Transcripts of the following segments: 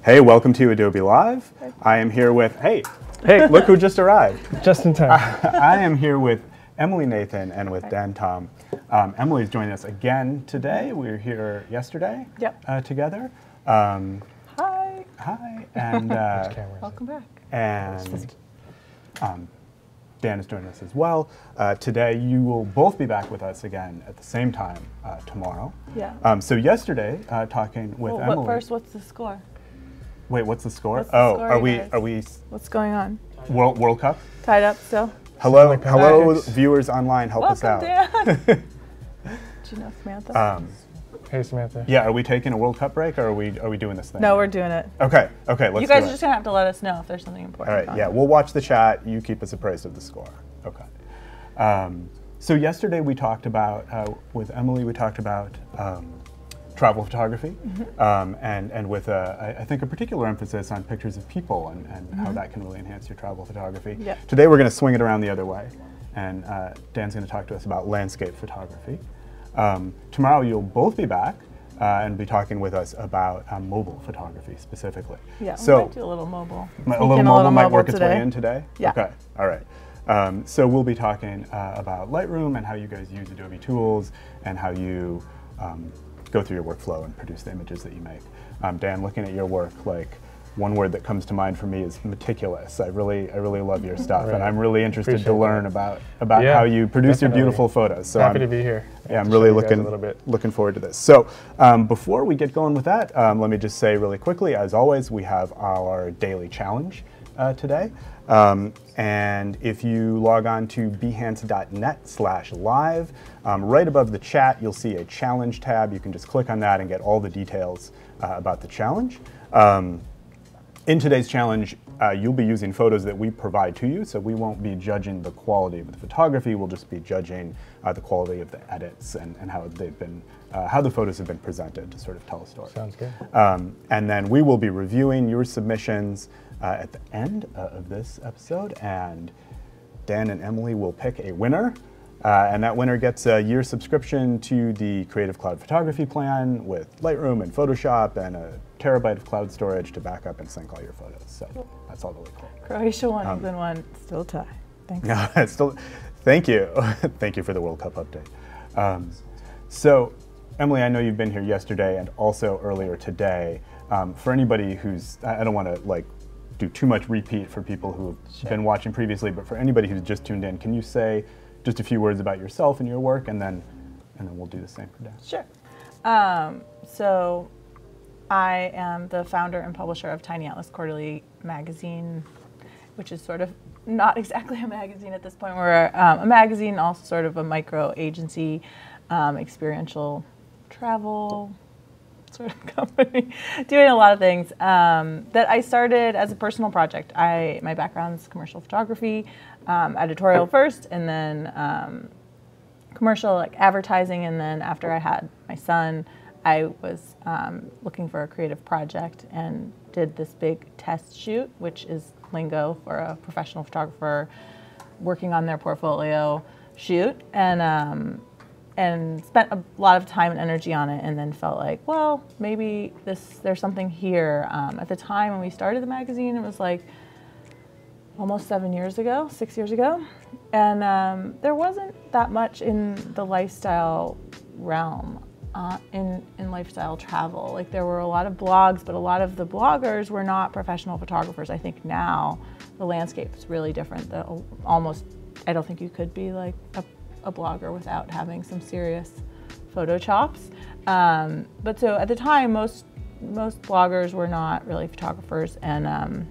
Hey, welcome to Adobe Live. I am here with, hey, look who just arrived. Just in time. I am here with Emily Nathan and with Dan Tom. Emily's joining us again today. We were here yesterday together. Hi. Hi, and Welcome back. And Dan is joining us as well. Today, you will both be back with us again at the same time tomorrow. Yeah. So yesterday, talking with Emily. But first, what's the score? Wait, what's the score? What's the score, are you we guys? What's going on? World Cup? Tied up still? Hello, viewers online, help us out. Welcome, Dan. Do you know Samantha? Hey, Samantha. Yeah, are we taking a World Cup break, or are we doing this thing? No, we're doing it. Okay, let's do it. You guys are just gonna have to let us know if there's something important. All right, yeah, we'll watch the chat. You keep us appraised of the score. Okay. So yesterday we talked about, with Emily, we talked about travel photography, and with, I think, a particular emphasis on pictures of people and how that can really enhance your travel photography. Yep. Today we're going to swing it around the other way, and Dan's going to talk to us about landscape photography. Tomorrow you'll both be back and be talking with us about mobile photography specifically. Yeah, so we might do a little mobile. A little mobile might work its way in today? Yeah. Okay, all right. So we'll be talking about Lightroom and how you guys use Adobe tools and how you go through your workflow and produce the images that you make. Dan, looking at your work, like, one word that comes to mind for me is meticulous. I really love your stuff, and I'm really interested to learn about how you produce your beautiful photos. So happy to be here. Yeah, I'm really looking forward to this. So before we get going with that, let me just say really quickly, as always, we have our daily challenge today. And if you log on to behance.net/live, right above the chat, you'll see a challenge tab. You can just click on that and get all the details about the challenge. In today's challenge, you'll be using photos that we provide to you, so we won't be judging the quality of the photography. We'll just be judging the quality of the edits and how they've been, how the photos have been presented to sort of tell a story. Sounds good. And then we will be reviewing your submissions at the end of this episode, and Dan and Emily will pick a winner. And that winner gets a year subscription to the Creative Cloud photography plan with Lightroom and Photoshop and a terabyte of cloud storage to back up and sync all your photos. So that's all really cool. Croatia won, England won, still tie. Thanks. Thank you. Thank you for the World Cup update. So, Emily, I know you've been here yesterday and also earlier today. For anybody who's, I don't want to do too much repeat for people who have been watching previously, but for anybody who's just tuned in, can you say just a few words about yourself and your work, and then we'll do the same for Dan. Sure. So I am the founder and publisher of Tiny Atlas Quarterly magazine, which is sort of not exactly a magazine at this point. We're a magazine, also sort of a micro agency, experiential travel sort of company, doing a lot of things that I started as a personal project. My background's commercial photography, editorial first, and then commercial, like advertising, and then after I had my son, I was looking for a creative project and did this big test shoot, which is lingo for a professional photographer working on their portfolio shoot, and spent a lot of time and energy on it, and then felt like, well, maybe there's something here. At the time when we started the magazine, it was like almost 6 years ago, and there wasn't that much in the lifestyle realm, in lifestyle travel. Like, there were a lot of blogs, but a lot of the bloggers were not professional photographers. I think now the landscape is really different. I don't think you could be like a blogger without having some serious photo chops. But so at the time, most bloggers were not really photographers, and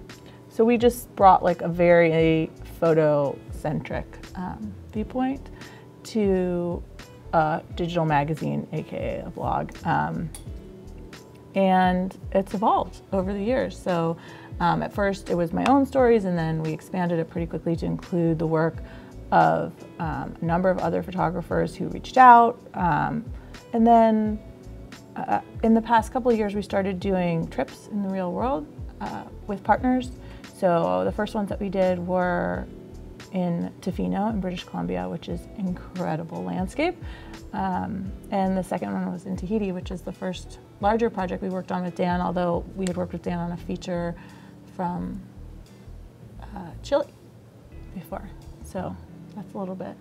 so we just brought like a very photo-centric viewpoint to a digital magazine, aka a blog, and it's evolved over the years. So at first it was my own stories, and then we expanded it pretty quickly to include the work of a number of other photographers who reached out. And then in the past couple of years, we started doing trips in the real world with partners. So the first ones that we did were in Tofino in British Columbia, which is incredible landscape. And the second one was in Tahiti, which is the first larger project we worked on with Dan, although we had worked with Dan on a feature from Chile before. So that's a little bit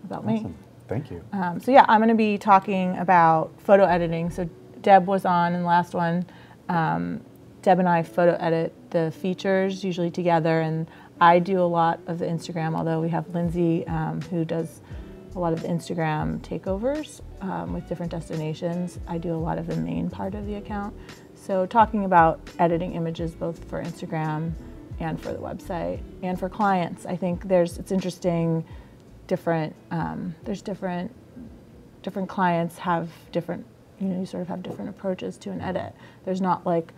about Awesome. me. Thank you. So yeah, I'm going to be talking about photo editing. So Deb was on in the last one. Deb and I photo edit the features usually together, and I do a lot of the Instagram, although we have Lindsay who does a lot of the Instagram takeovers with different destinations. I do a lot of the main part of the account. So talking about editing images both for Instagram and for the website and for clients, I think it's interesting. Different clients have different, you sort of have different approaches to an edit. There's not like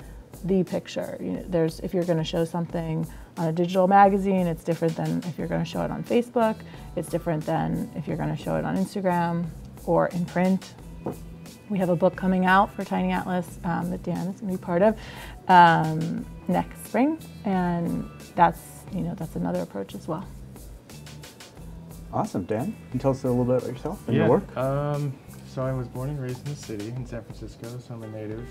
the picture. If you're going to show something on a digital magazine, it's different than if you're going to show it on Facebook. It's different than if you're going to show it on Instagram or in print. We have a book coming out for Tiny Atlas that Dan is going to be part of next spring, and that's another approach as well. Awesome, Dan. Can you tell us a little bit about yourself and your work? So I was born and raised in the city in San Francisco, so I'm a native.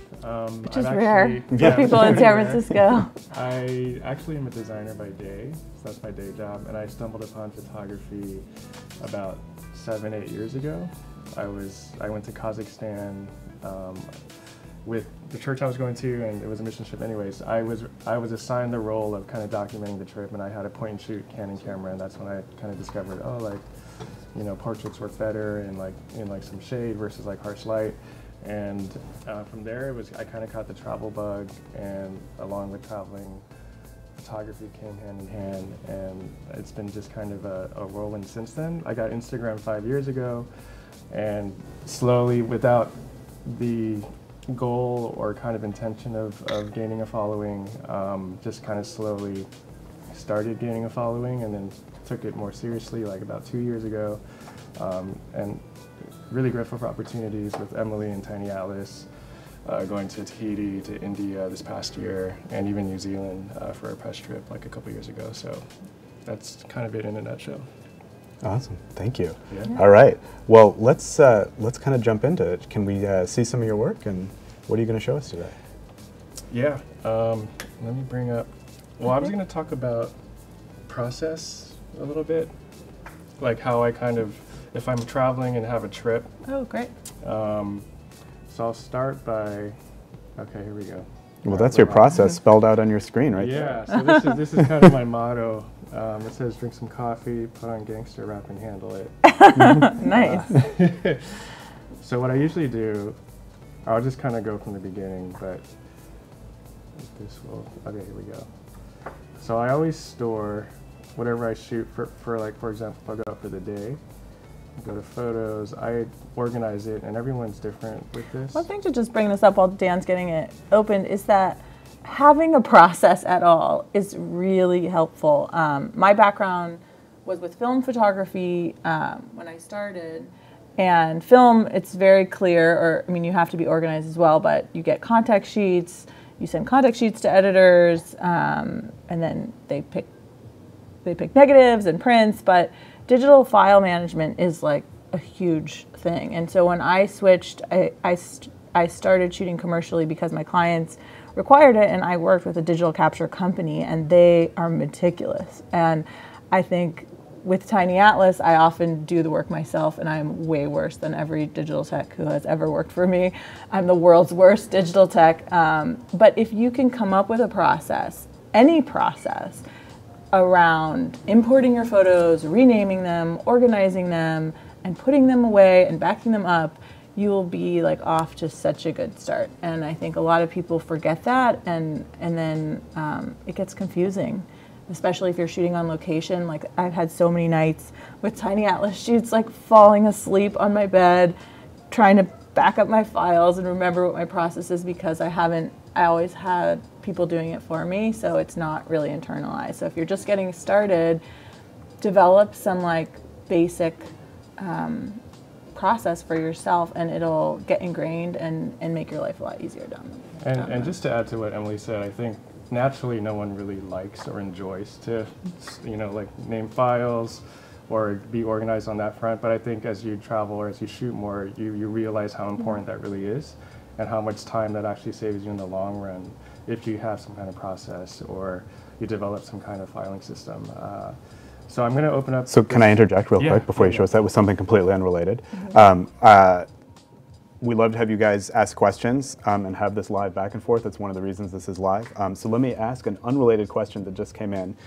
Which is rare for people in San Francisco. I actually am a designer by day, so that's my day job, and I stumbled upon photography about 7-8 years ago. I went to Kazakhstan with the church I was going to, and it was a mission trip anyways. I was assigned the role of kind of documenting the trip, and I had a point and shoot Canon camera, and that's when I kind of discovered, portraits work better in some shade versus like harsh light. And from there I kind of caught the travel bug, and along with traveling, photography came hand in hand, and it's been just kind of a whirlwind since then. I got Instagram 5 years ago, and slowly, without the goal or kind of intention of gaining a following, just kind of slowly started gaining a following, and then took it more seriously like about 2 years ago, and really grateful for opportunities with Emily and Tiny Atlas, going to Tahiti, to India this past year, and even New Zealand for a press trip like a couple years ago. So that's kind of it in a nutshell. Awesome, thank you. Yeah. All right, well, let's kind of jump into it. Can we see some of your work, and what are you going to show us today? Yeah, let me bring up, I was going to talk about process a little bit, like how I kind of, if I'm traveling and have a trip. Oh, great. So I'll start by, okay, here we go. Well, that's your process spelled out on your screen right there. there. So this is kind of my motto. It says, drink some coffee, put on gangster rap, and handle it. Nice. So what I usually do, I'll just kind of go from the beginning, but this will, okay, here we go. So I always store whatever I shoot for example, if I go out for the day, go to photos, I organize it, and everyone's different with this. One thing to just bring this up while Dan's getting it open is that having a process at all is really helpful. My background was with film photography when I started, and film, it's very clear, you have to be organized as well, but you get contact sheets, you send contact sheets to editors, and then they pick negatives and prints, but digital file management is like a huge thing. And so when I switched, I started shooting commercially because my clients required it, and I worked with a digital capture company, and they are meticulous. And I think with Tiny Atlas, I often do the work myself, and I'm way worse than every digital tech who has ever worked for me. I'm the world's worst digital tech. But if you can come up with a process, any process, around importing your photos, renaming them, organizing them, and putting them away and backing them up, you will be like off to such a good start. And I think a lot of people forget that, and then it gets confusing, especially if you're shooting on location. Like, I've had so many nights with Tiny Atlas shoots, like falling asleep on my bed, trying to back up my files and remember what my process is, because I always had people doing it for me, so it's not really internalized. So if you're just getting started, develop some like basic process for yourself, and it'll get ingrained and make your life a lot easier down the road. And just to add to what Emily said, I think naturally no one really likes or enjoys to, name files or be organized on that front. But I think as you travel or as you shoot more, you realize how important that really is. and how much time that actually saves you in the long run if you have some kind of process or you develop some kind of filing system. So I'm going to open up. So can I interject real quick before you show us that with something completely unrelated? We love to have you guys ask questions and have this live back and forth. That's one of the reasons this is live. So let me ask an unrelated question that just came in.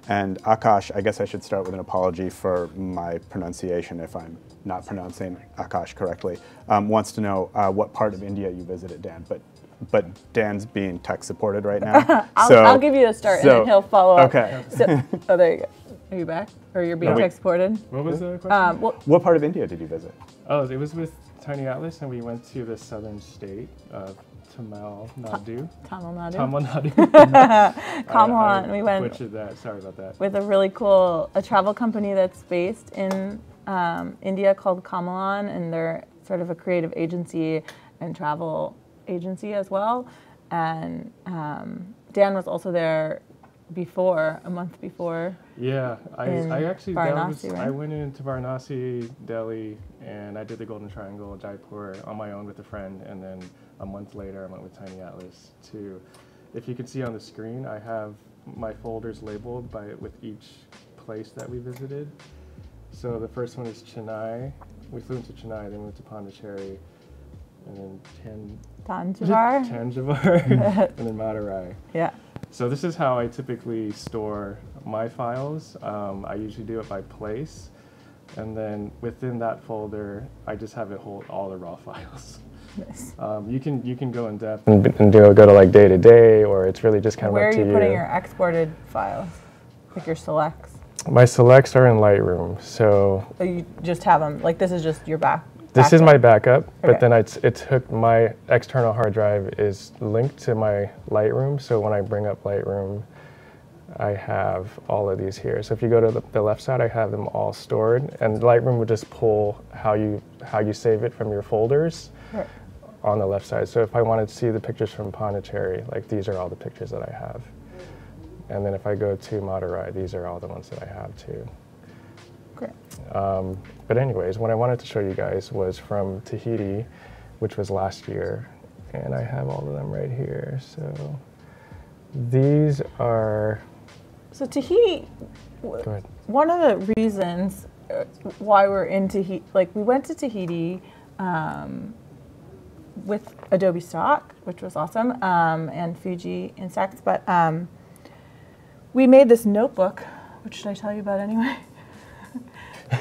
And Akash, I guess I should start with an apology for my pronunciation if I'm not pronouncing Akash correctly. Wants to know what part of India you visited, Dan. But Dan's being tech supported right now. I'll give you a start and then he'll follow up. Okay. So, oh, there you go. Are you back? Or you're being tech supported? What was the question? What part of India did you visit? Oh, it was with Tiny Atlas, and we went to the southern state of Tamil Nadu. We went butchered that. Sorry about that. With a really cool travel company that's based in India called Kamalan, and they're sort of a creative agency and travel agency as well. And Dan was also there a month before. Yeah, I actually Varanasi, right? I went into Varanasi, Delhi, and I did the Golden Triangle, Jaipur on my own with a friend, and then a month later I went with Tiny Atlas to. If you can see on the screen, I have my folders labeled with each place that we visited. So the first one is Chennai. We flew into Chennai, then we went to Pondicherry, and then Tangivar, and then Madurai. Yeah. So this is how I typically store my files. I usually do it by place, and then within that folder, I just have it hold all the raw files. Nice. You can go in depth and go to like day to day, or it's really just kind of up to you. Where are you putting your exported files, like your selects? My selects are in Lightroom, so. You just have them, like this is just your backup? This is my backup, but then it took my external hard drive is linked to my Lightroom, so when I bring up Lightroom, I have all of these here. So if you go to the left side, I have them all stored, and Lightroom would just pull how you save it from your folders on the left side. So if I wanted to see the pictures from Pondicherry, like these are all the pictures that I have. And then if I go to Madurai, these are all the ones that I have too. Great. But anyways, what I wanted to show you guys was from Tahiti, which was last year, and I have all of them right here. So these are. So Tahiti. Go ahead. One of the reasons why we're in Tahiti, like we went to Tahiti with Adobe Stock, which was awesome, and Fuji Insects, but we made this notebook, which should I tell you about anyway?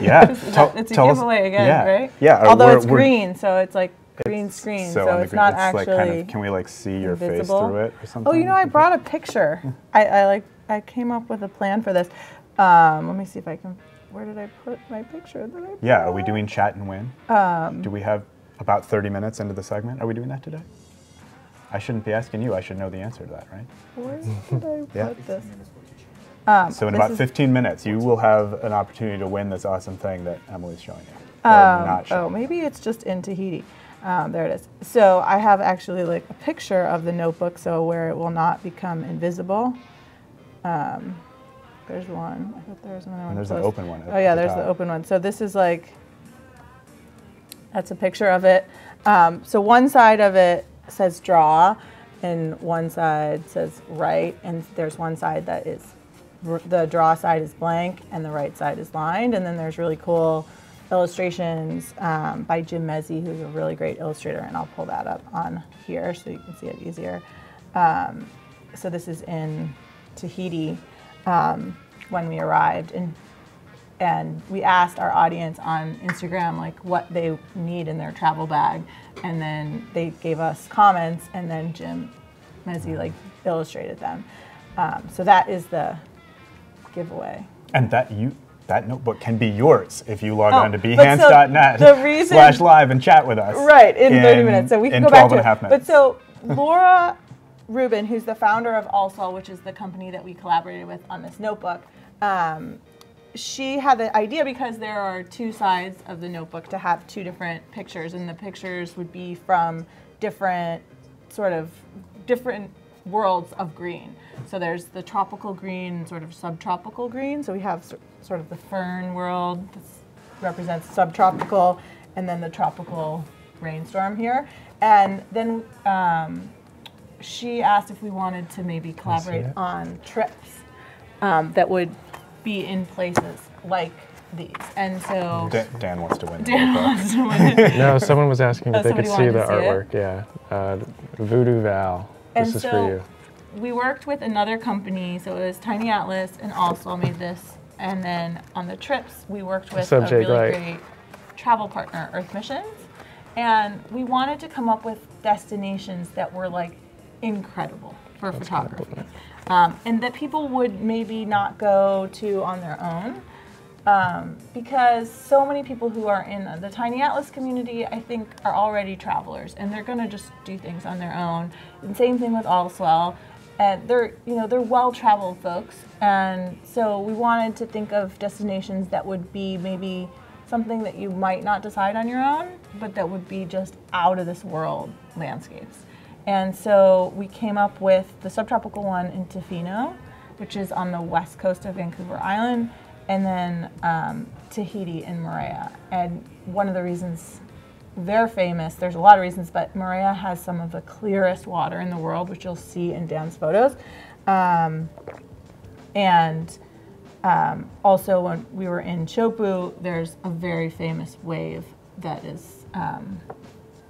Yeah, it's a giveaway again, right? Yeah. Although it's green, so it's like green screen, so it's not actually like kind of, can we like see your face through it or something? Oh, you know, I brought a picture. I came up with a plan for this. Let me see if I can. Where did I put my picture that I put? Yeah, are we doing chat and win? Do we have about 30 minutes into the segment? Are we doing that today? I shouldn't be asking you. I should know the answer to that, right? Where did I put this? So in about 15 minutes, you will have an opportunity to win this awesome thing that Emily's showing you. Oh, maybe it's just in Tahiti. There it is. So I have actually like a picture of the notebook, so where it will not become invisible. There's one. I thought there was another one. And there's an open one. Oh yeah, there's the open one. So this is like, that's a picture of it. So one side of it says draw, and one side says write, and there's one side that is, the draw side is blank and the right side is lined, and then there's really cool illustrations by Jim Mezzi, who's a really great illustrator, and I'll pull that up on here so you can see it easier. So this is in Tahiti when we arrived, and we asked our audience on Instagram like what they need in their travel bag, and then they gave us comments, and then Jim Mezzi like illustrated them. So that is the giveaway. And that notebook can be yours if you log on to behance.net/live and chat with us. Right, in 30 minutes. So we can go back to it. Minutes. But so Laura Rubin, who's the founder of AllSol, which is the company that we collaborated with on this notebook, she had the idea because there are two sides of the notebook to have two different pictures, and the pictures would be from different worlds of green. So there's the tropical green, sort of subtropical green. So we have sort of the fern world that represents subtropical, and then the tropical rainstorm here. And then she asked if we wanted to maybe collaborate on trips that would be in places like these. And so Dan wants to win. Dan wants to win. No, someone was asking if they could see the artwork. It? Yeah, Voodoo Val. This is for you. We worked with another company, so it was Tiny Atlas and Allswell made this. And then on the trips, we worked with a really great travel partner, Earth Missions. And we wanted to come up with destinations that were like incredible for photography. And that people would maybe not go to on their own. Because so many people who are in the Tiny Atlas community, I think, are already travelers, and they're going to just do things on their own. And same thing with Allswell, and they're well-traveled folks, and so we wanted to think of destinations that would be maybe something that you might not decide on your own, but that would be just out of this world landscapes. And so we came up with the subtropical one in Tofino, which is on the west coast of Vancouver Island, and then Tahiti and Moorea. And one of the reasons they're famous, there's a lot of reasons, but Moorea has some of the clearest water in the world, which you'll see in Dan's photos. Also, when we were in Chopu, there's a very famous wave that is,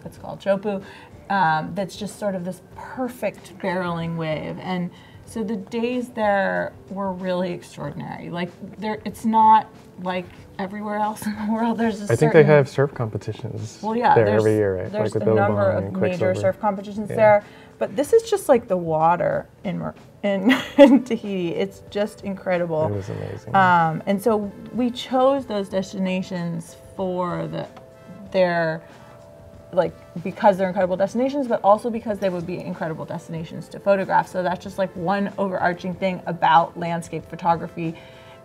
it's called Chopu, that's just sort of this perfect barreling wave. And so the days there were really extraordinary. Like, it's not like everywhere else in the world. There's I think they have surf competitions there every year, right? There's like a number of major surf competitions there. But this is just like the water in Tahiti. It's just incredible. It was amazing. And so we chose those destinations for because they're incredible destinations, but also because they would be incredible destinations to photograph. So that's just like one overarching thing about landscape photography,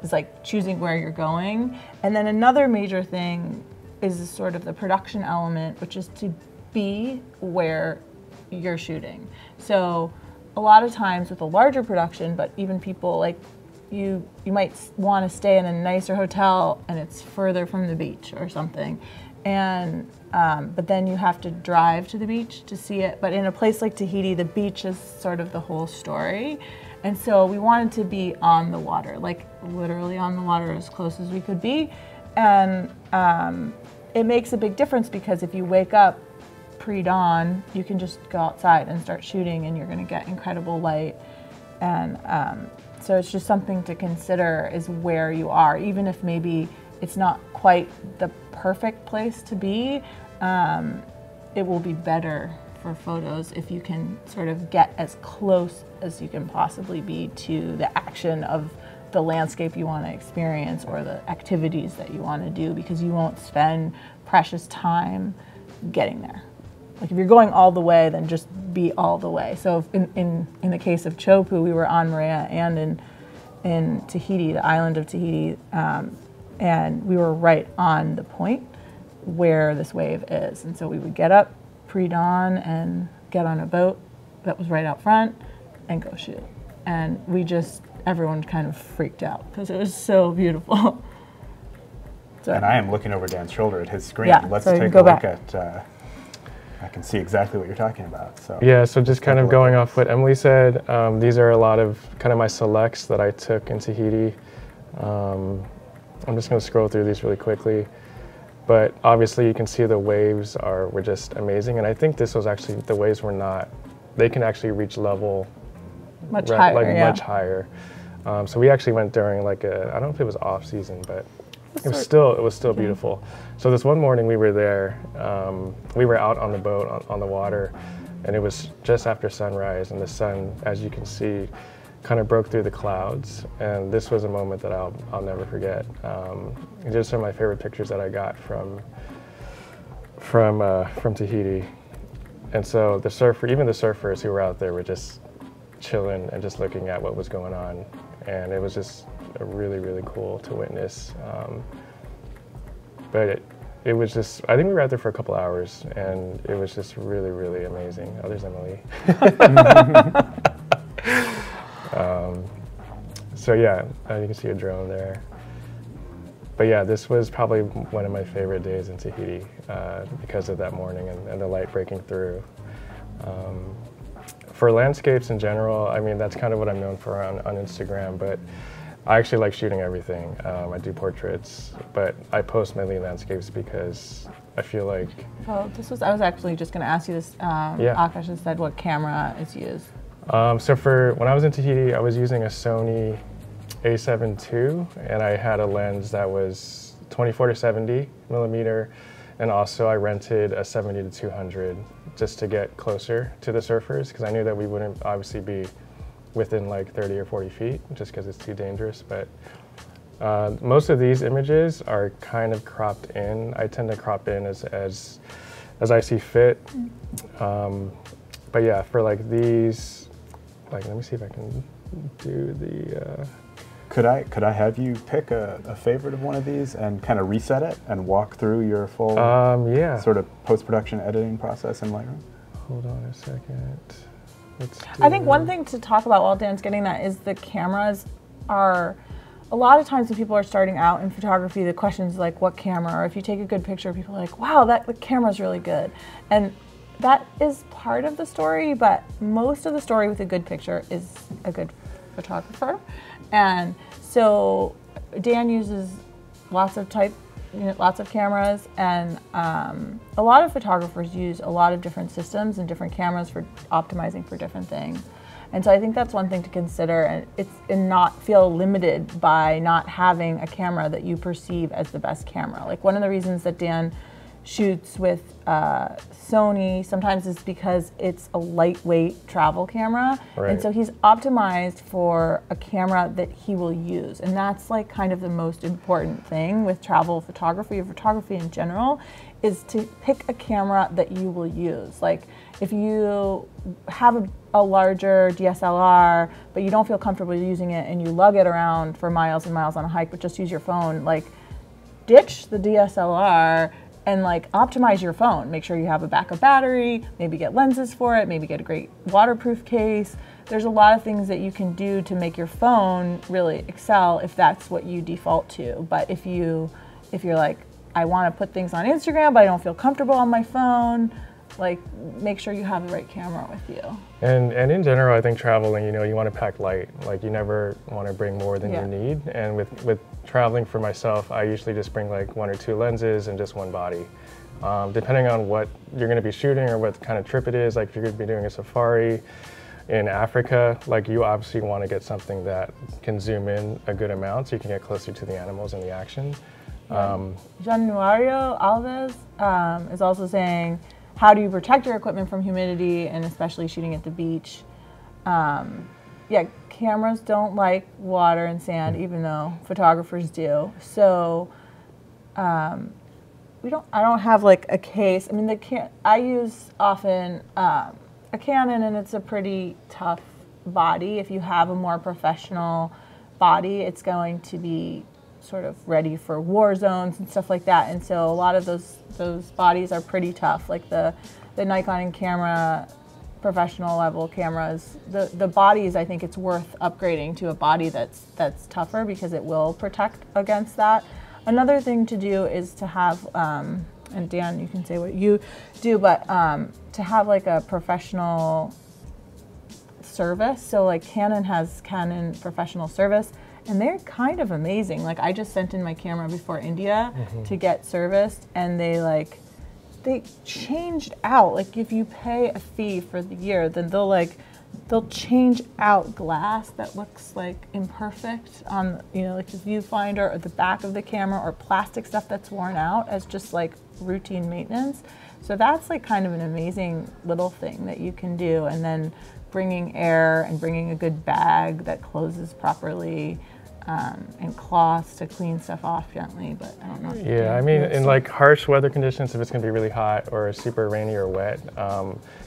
is like choosing where you're going. And then another major thing is sort of the production element, which is to be where you're shooting. So a lot of times with a larger production, but even people like you might want to stay in a nicer hotel and it's further from the beach or something. And but then you have to drive to the beach to see it. But in a place like Tahiti, the beach is sort of the whole story. And so we wanted to be on the water, like literally on the water as close as we could be. And it makes a big difference because if you wake up pre-dawn, you can just go outside and start shooting and you're going to get incredible light. And so it's just something to consider is where you are, even if maybe it's not quite the perfect place to be, it will be better for photos if you can sort of get as close as you can possibly be to the action of the landscape you want to experience or the activities that you want to do, because you won't spend precious time getting there. Like if you're going all the way, then just be all the way. So in the case of Chopu, we were on Moorea and in Tahiti, the island of Tahiti, and we were right on the point where this wave is. And so we would get up pre-dawn and get on a boat that was right out front and go shoot. And everyone kind of freaked out because it was so beautiful. So, and I am looking over Dan's shoulder at his screen. Yeah, Let's so take a look at, I can see exactly what you're talking about. So yeah, so just kind of going off what Emily said, these are a lot of kind of my selects that I took in Tahiti. I'm just going to scroll through these really quickly. But obviously you can see the waves were just amazing. And I think this was actually, the waves were not, they can actually reach level much higher. Much higher. So we actually went during I don't know if it was off season, but it was still beautiful. So this one morning we were there, we were out on the boat on the water, and it was just after sunrise, and the sun, as you can see, kind of broke through the clouds, and this was a moment that I'll never forget. Just some of my favorite pictures that I got from Tahiti. And so the surfers who were out there were just chilling and just looking at what was going on, and it was just really, really cool to witness. But it was just, I think we were out there for a couple hours, and it was just really, really amazing. Oh, there's Emily. So yeah, you can see a drone there. But yeah, this was probably one of my favorite days in Tahiti because of that morning and the light breaking through. For landscapes in general, I mean, that's kind of what I'm known for on Instagram, but I actually like shooting everything. I do portraits, but I post mainly landscapes because I feel like... Oh, I was actually just going to ask you this. Akash has said what camera is used. So when I was in Tahiti, I was using a Sony A7 II, and I had a lens that was 24 to 70 millimeter, and also I rented a 70 to 200 just to get closer to the surfers, because I knew that we wouldn't obviously be within like 30 or 40 feet, just because it's too dangerous. But most of these images are kind of cropped in. I tend to crop in as I see fit. But yeah, for like these, like, let me see if I can do the... Could I have you pick a favorite of one of these and kind of reset it and walk through your full sort of post-production editing process in Lightroom? Hold on a second. I think one thing to talk about while Dan's getting that is the cameras are, a lot of times when people are starting out in photography, the question's like, what camera? Or if you take a good picture, people are like, wow, the camera's really good. And that is part of the story, but most of the story with a good picture is a good photographer. And so Dan uses lots of cameras, and a lot of photographers use a lot of different systems and different cameras for optimizing for different things. And so I think that's one thing to consider, and not feel limited by not having a camera that you perceive as the best camera. Like, one of the reasons that Dan shoots with Sony sometimes is because it's a lightweight travel camera. Right. And so he's optimized for a camera that he will use. And that's like kind of the most important thing with travel photography or photography in general, is to pick a camera that you will use. Like, if you have a larger DSLR, but you don't feel comfortable using it and you lug it around for miles and miles on a hike, but just use your phone, like, ditch the DSLR and like optimize your phone. Make sure you have a backup battery, maybe get lenses for it, maybe get a great waterproof case. There's a lot of things that you can do to make your phone really excel if that's what you default to. But if you're like, I want to put things on Instagram, but I don't feel comfortable on my phone, like, make sure you have the right camera with you. And in general, I think traveling, you want to pack light. Like, you never want to bring more than you need. And with traveling for myself, I usually just bring like 1 or 2 lenses and just one body. Depending on what you're going to be shooting or what kind of trip it is, like if you're going to be doing a safari in Africa, like, you obviously want to get something that can zoom in a good amount so you can get closer to the animals and the action. Januario Alves is also saying, how do you protect your equipment from humidity, and especially shooting at the beach? Yeah, cameras don't like water and sand, even though photographers do. So I don't have like a case. I mean, I use often a Canon, and it's a pretty tough body. If you have a more professional body, it's going to be sort of ready for war zones and stuff like that. And so a lot of those bodies are pretty tough. Like the Nikon camera, professional level cameras, the bodies, I think it's worth upgrading to a body that's tougher, because it will protect against that. Another thing to do is to have, and Dan, you can say what you do, but to have like a professional service. So like Canon has Canon Professional Service, and they're kind of amazing. Like, I just sent in my camera before India to get serviced, and they changed out. Like, if you pay a fee for the year, then they'll change out glass that looks like imperfect on, like the viewfinder or the back of the camera, or plastic stuff that's worn out as just like routine maintenance. So that's like kind of an amazing little thing that you can do. And then bringing air and bringing a good bag that closes properly, and cloths to clean stuff off gently. But I don't know. Yeah, I mean, in like harsh weather conditions, if it's going to be really hot or super rainy or wet,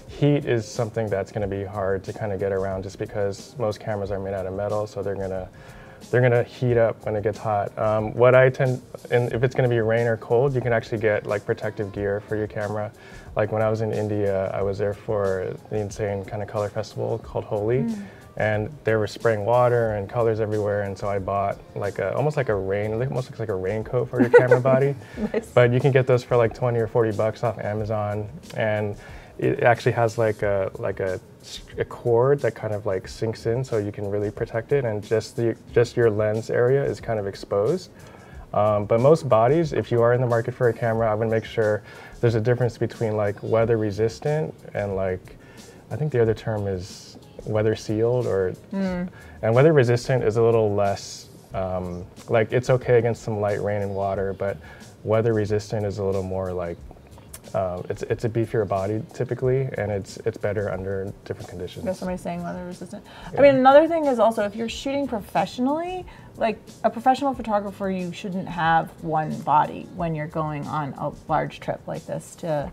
heat is something that's going to be hard to kind of get around, just because most cameras are made out of metal, so they're gonna heat up when it gets hot. And if it's going to be rain or cold, you can actually get like protective gear for your camera. Like when I was in India, I was there for the insane kind of color festival called Holi, and they were spraying water and colors everywhere, and so I bought like almost like a almost looks like a raincoat for your camera body. Nice. But you can get those for like 20 or 40 bucks off Amazon, and it actually has like a cord that kind of like sinks in, so you can really protect it, and just your lens area is kind of exposed. But most bodies, if you are in the market for a camera, I would make sure there's a difference between like weather resistant and like, I think the other term is weather sealed, or and weather resistant is a little less like, it's okay against some light rain and water, but weather resistant is a little more like it's a beefier body typically, and it's better under different conditions. There's somebody saying weather resistant. Yeah. I mean, another thing is also, if you're shooting professionally, like a professional photographer, you shouldn't have one body when you're going on a large trip like this to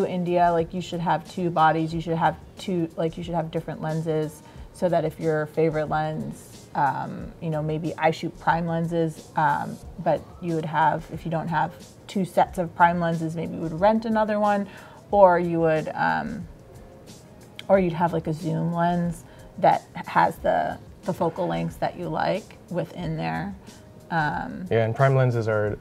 India. Like, you should have two bodies. You should have you should have different lenses, so that if your favorite lens, you know, maybe I shoot prime lenses, but you would have, if you don't have two sets of prime lenses, maybe you would rent another one, or you would, or you'd have like a zoom lens that has the focal lengths that you like within there. Yeah, and prime lenses are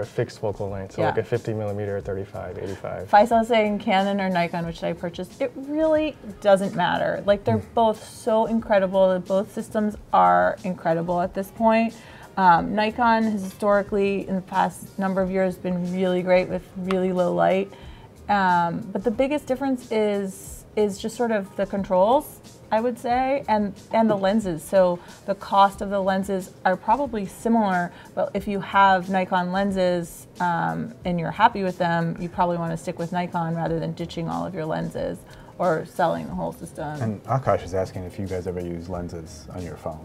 fixed focal length, so Yeah. like a 50 millimeter, 35, 85. Faisal saying Canon or Nikon, which I purchased, it really doesn't matter. Like, they're both so incredible. Both systems are incredible at this point. Nikon has historically, in the past number of years, been really great with really low light. But the biggest difference is just sort of the controls, I would say, and the lenses. So the cost of the lenses are probably similar, but if you have Nikon lenses and you're happy with them, you probably want to stick with Nikon rather than ditching all of your lenses or selling the whole system. And Akash is asking if you guys ever use lenses on your phone.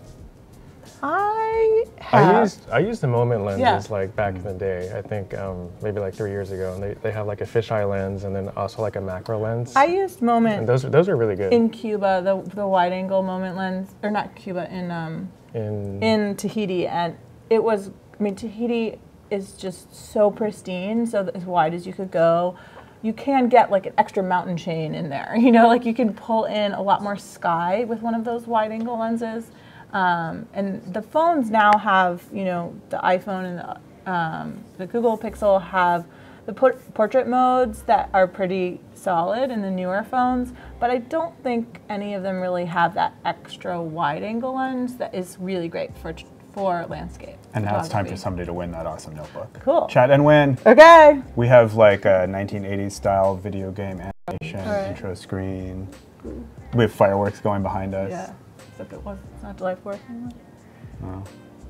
I have. I used the moment lenses Yeah. like back in the day. I think maybe like 3 years ago, and they have like a fisheye lens and then also like a macro lens. I used Moment and those are really good. in Cuba, the wide angle Moment lens, or not Cuba, in Tahiti, and it was, I mean, Tahiti is just so pristine, so as wide as you could go. You can get like an extra mountain chain in there, you know, like you can pull in a lot more sky with one of those wide angle lenses. And the phones now have, you know, the iPhone and the Google Pixel have the portrait modes that are pretty solid in the newer phones, but I don't think any of them really have that extra wide angle lens that is really great for landscape. And now it's time for photography. somebody to win that awesome notebook. Cool. Chat and win. Okay. We have like a 1980s style video game animation, All right. intro screen. We have fireworks going behind us. Yeah. Except it's not July 4th anymore. Oh.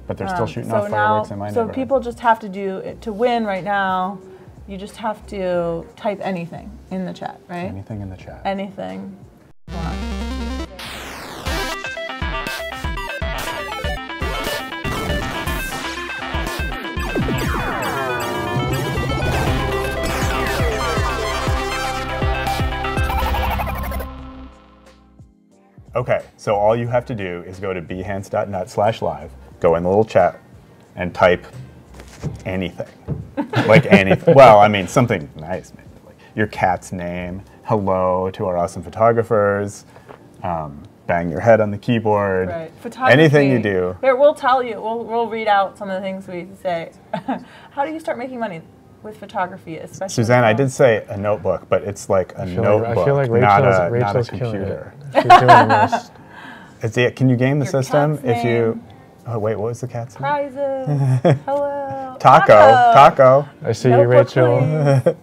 But they're still shooting off fireworks in my So neighborhood. people just have to to win right now, you just have to type anything in the chat, right? Anything in the chat. Anything. Okay, so all you have to do is go to behance.net/live, go in the little chat, and type anything. Like anything. Well, I mean, something nice, maybe. Like your cat's name, hello to our awesome photographers, bang your head on the keyboard. Right. Photography. Anything you do. Here, we'll tell you. We'll read out some of the things we say. How do you start making money with photography, especially? Suzanne, I did say a notebook, but it's like a notebook, I feel like not Rachel's a killing computer. it. She's doing the most. Can you game the Your system cat's if you? name. Oh wait, what was the cat's name? Prizes. Hello. Taco. I see you, Notebook, Rachel. please.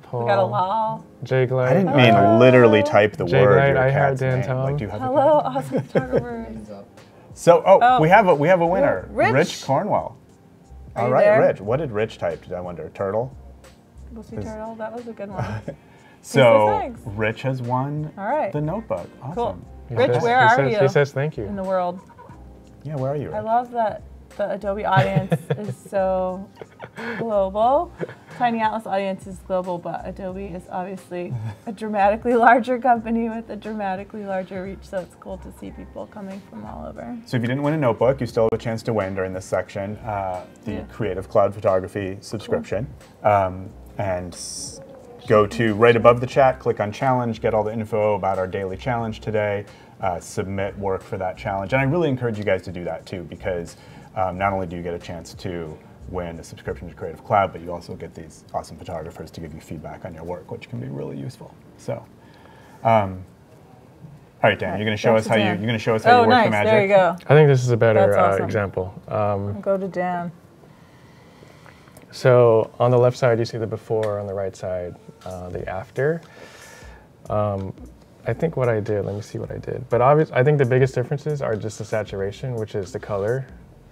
Paul. We got a lol. Jake Light. I didn't Hello. mean literally type the Jake word. Light, Your I have cat's Dan name. Tom. Like, do you have a Hello, cat? awesome photographers. So, Oh. we have a winner. Rich. Rich Cornwell. Are All you right, there? Rich. What did Rich type? Did I wonder? Turtle. Lucy Turtle, that was a good one. So thanks. Rich has won All right. the notebook. Awesome. Cool. He Rich, says- where he are says- you He says thank in you. the world? Yeah, where are you? I Rich? love that the Adobe audience is so global. Tiny Atlas audience is global, but Adobe is obviously a dramatically larger company with a dramatically larger reach, so it's cool to see people coming from all over. So if you didn't win a notebook, you still have a chance to win during this section, the Creative Cloud Photography subscription. Go to right above the chat, click on challenge, get all the info about our daily challenge today. submit work for that challenge. And I really encourage you guys to do that too, because not only do you get a chance to win a subscription to Creative Cloud, but you also get these awesome photographers to give you feedback on your work, which can be really useful. So, all right, Dan, you're going to show us how you work the magic. There you go. I think this is a better awesome. example. Go to Dan. So on the left side, you see the before. On the right side, the after. I think what I did, let me see what I did. But obviously, I think the biggest differences are just the saturation, which is the color.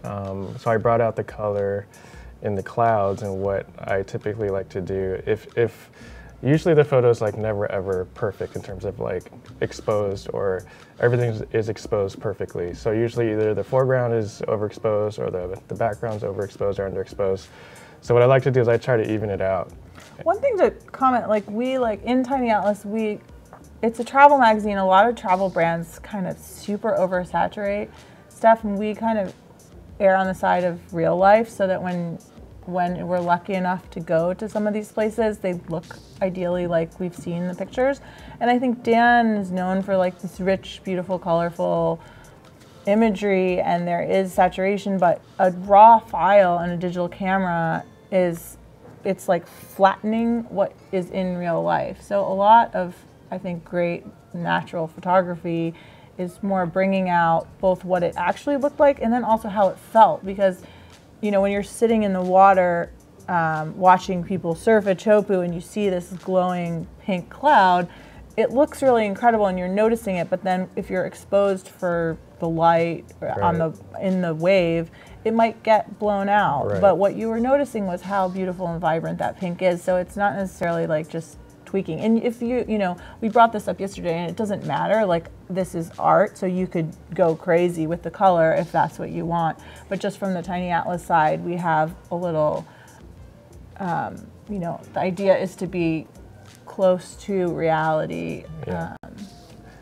So I brought out the color in the clouds, and what I typically like to do, if usually the photo is like never ever perfect in terms of like exposed, or everything is exposed perfectly. So usually either the foreground is overexposed or the background's overexposed or underexposed. So what I like to do is I try to even it out. One thing to comment, like in Tiny Atlas, it's a travel magazine. A lot of travel brands kind of super oversaturate stuff, and we kind of err on the side of real life, so that when we're lucky enough to go to some of these places, they look ideally like we've seen the pictures. And I think Dan is known for like this rich, beautiful, colorful imagery, and there is saturation, but a raw file on a digital camera it's like flattening what is in real life. So a lot of, I think, great natural photography is more bringing out both what it actually looked like and then also how it felt, because when you're sitting in the water watching people surf at Chopu and you see this glowing pink cloud, it looks really incredible and you're noticing it, but then if you're exposed for the light in the wave, it might get blown out. Right. But what you were noticing was how beautiful and vibrant that pink is. So it's not necessarily like just tweaking. And if we brought this up yesterday, and it doesn't matter, like this is art, so you could go crazy with the color if that's what you want. But just from the Tiny Atlas side, we have a little, the idea is to be close to reality. Yeah.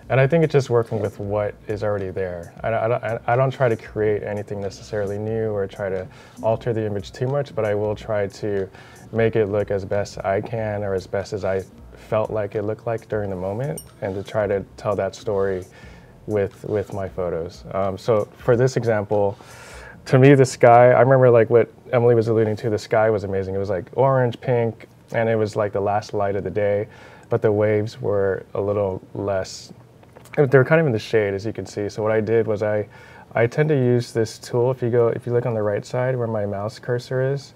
And I think it's just working with what is already there. I don't try to create anything necessarily new or try to alter the image too much, but I will try to make it look as best I can, or as best as I felt like it looked like during the moment, and to try to tell that story with my photos. So for this example, to me the sky, I remember like what Emily was alluding to, the sky was amazing. It was like orange, pink, and it was like the last light of the day, but the waves were a little less, they were kind of in the shade, as you can see. So what I did was I tend to use this tool. If you look on the right side where my mouse cursor is,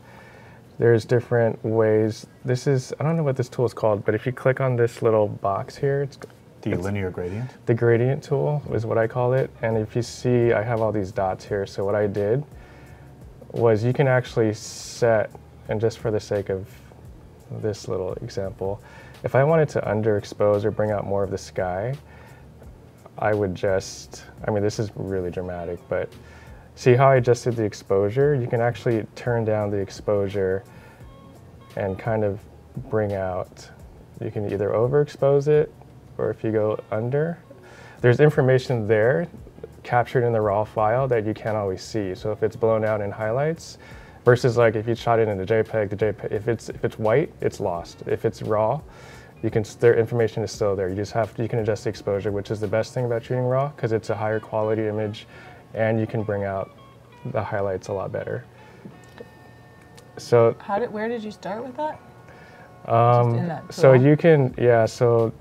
there's different ways. This is, I don't know what this tool is called, but if you click on this little box here, it's linear gradient? The gradient tool is what I call it. And if you see, I have all these dots here. So what I did was you can actually set, and just for the sake of this little example, if I wanted to underexpose or bring out more of the sky, I would just, this is really dramatic, but see how I adjusted the exposure? You can actually turn down the exposure and kind of bring out, you can either overexpose it, or if you go under, there's information there captured in the raw file that you can't always see. So if it's blown out in highlights, versus like if you shot it in the JPEG, if it's white, it's lost. If it's raw, their information is still there. You can adjust the exposure, which is the best thing about shooting raw, because it's a higher quality image, and you can bring out the highlights a lot better. So where did you start with that? Just in that tool? So you can, so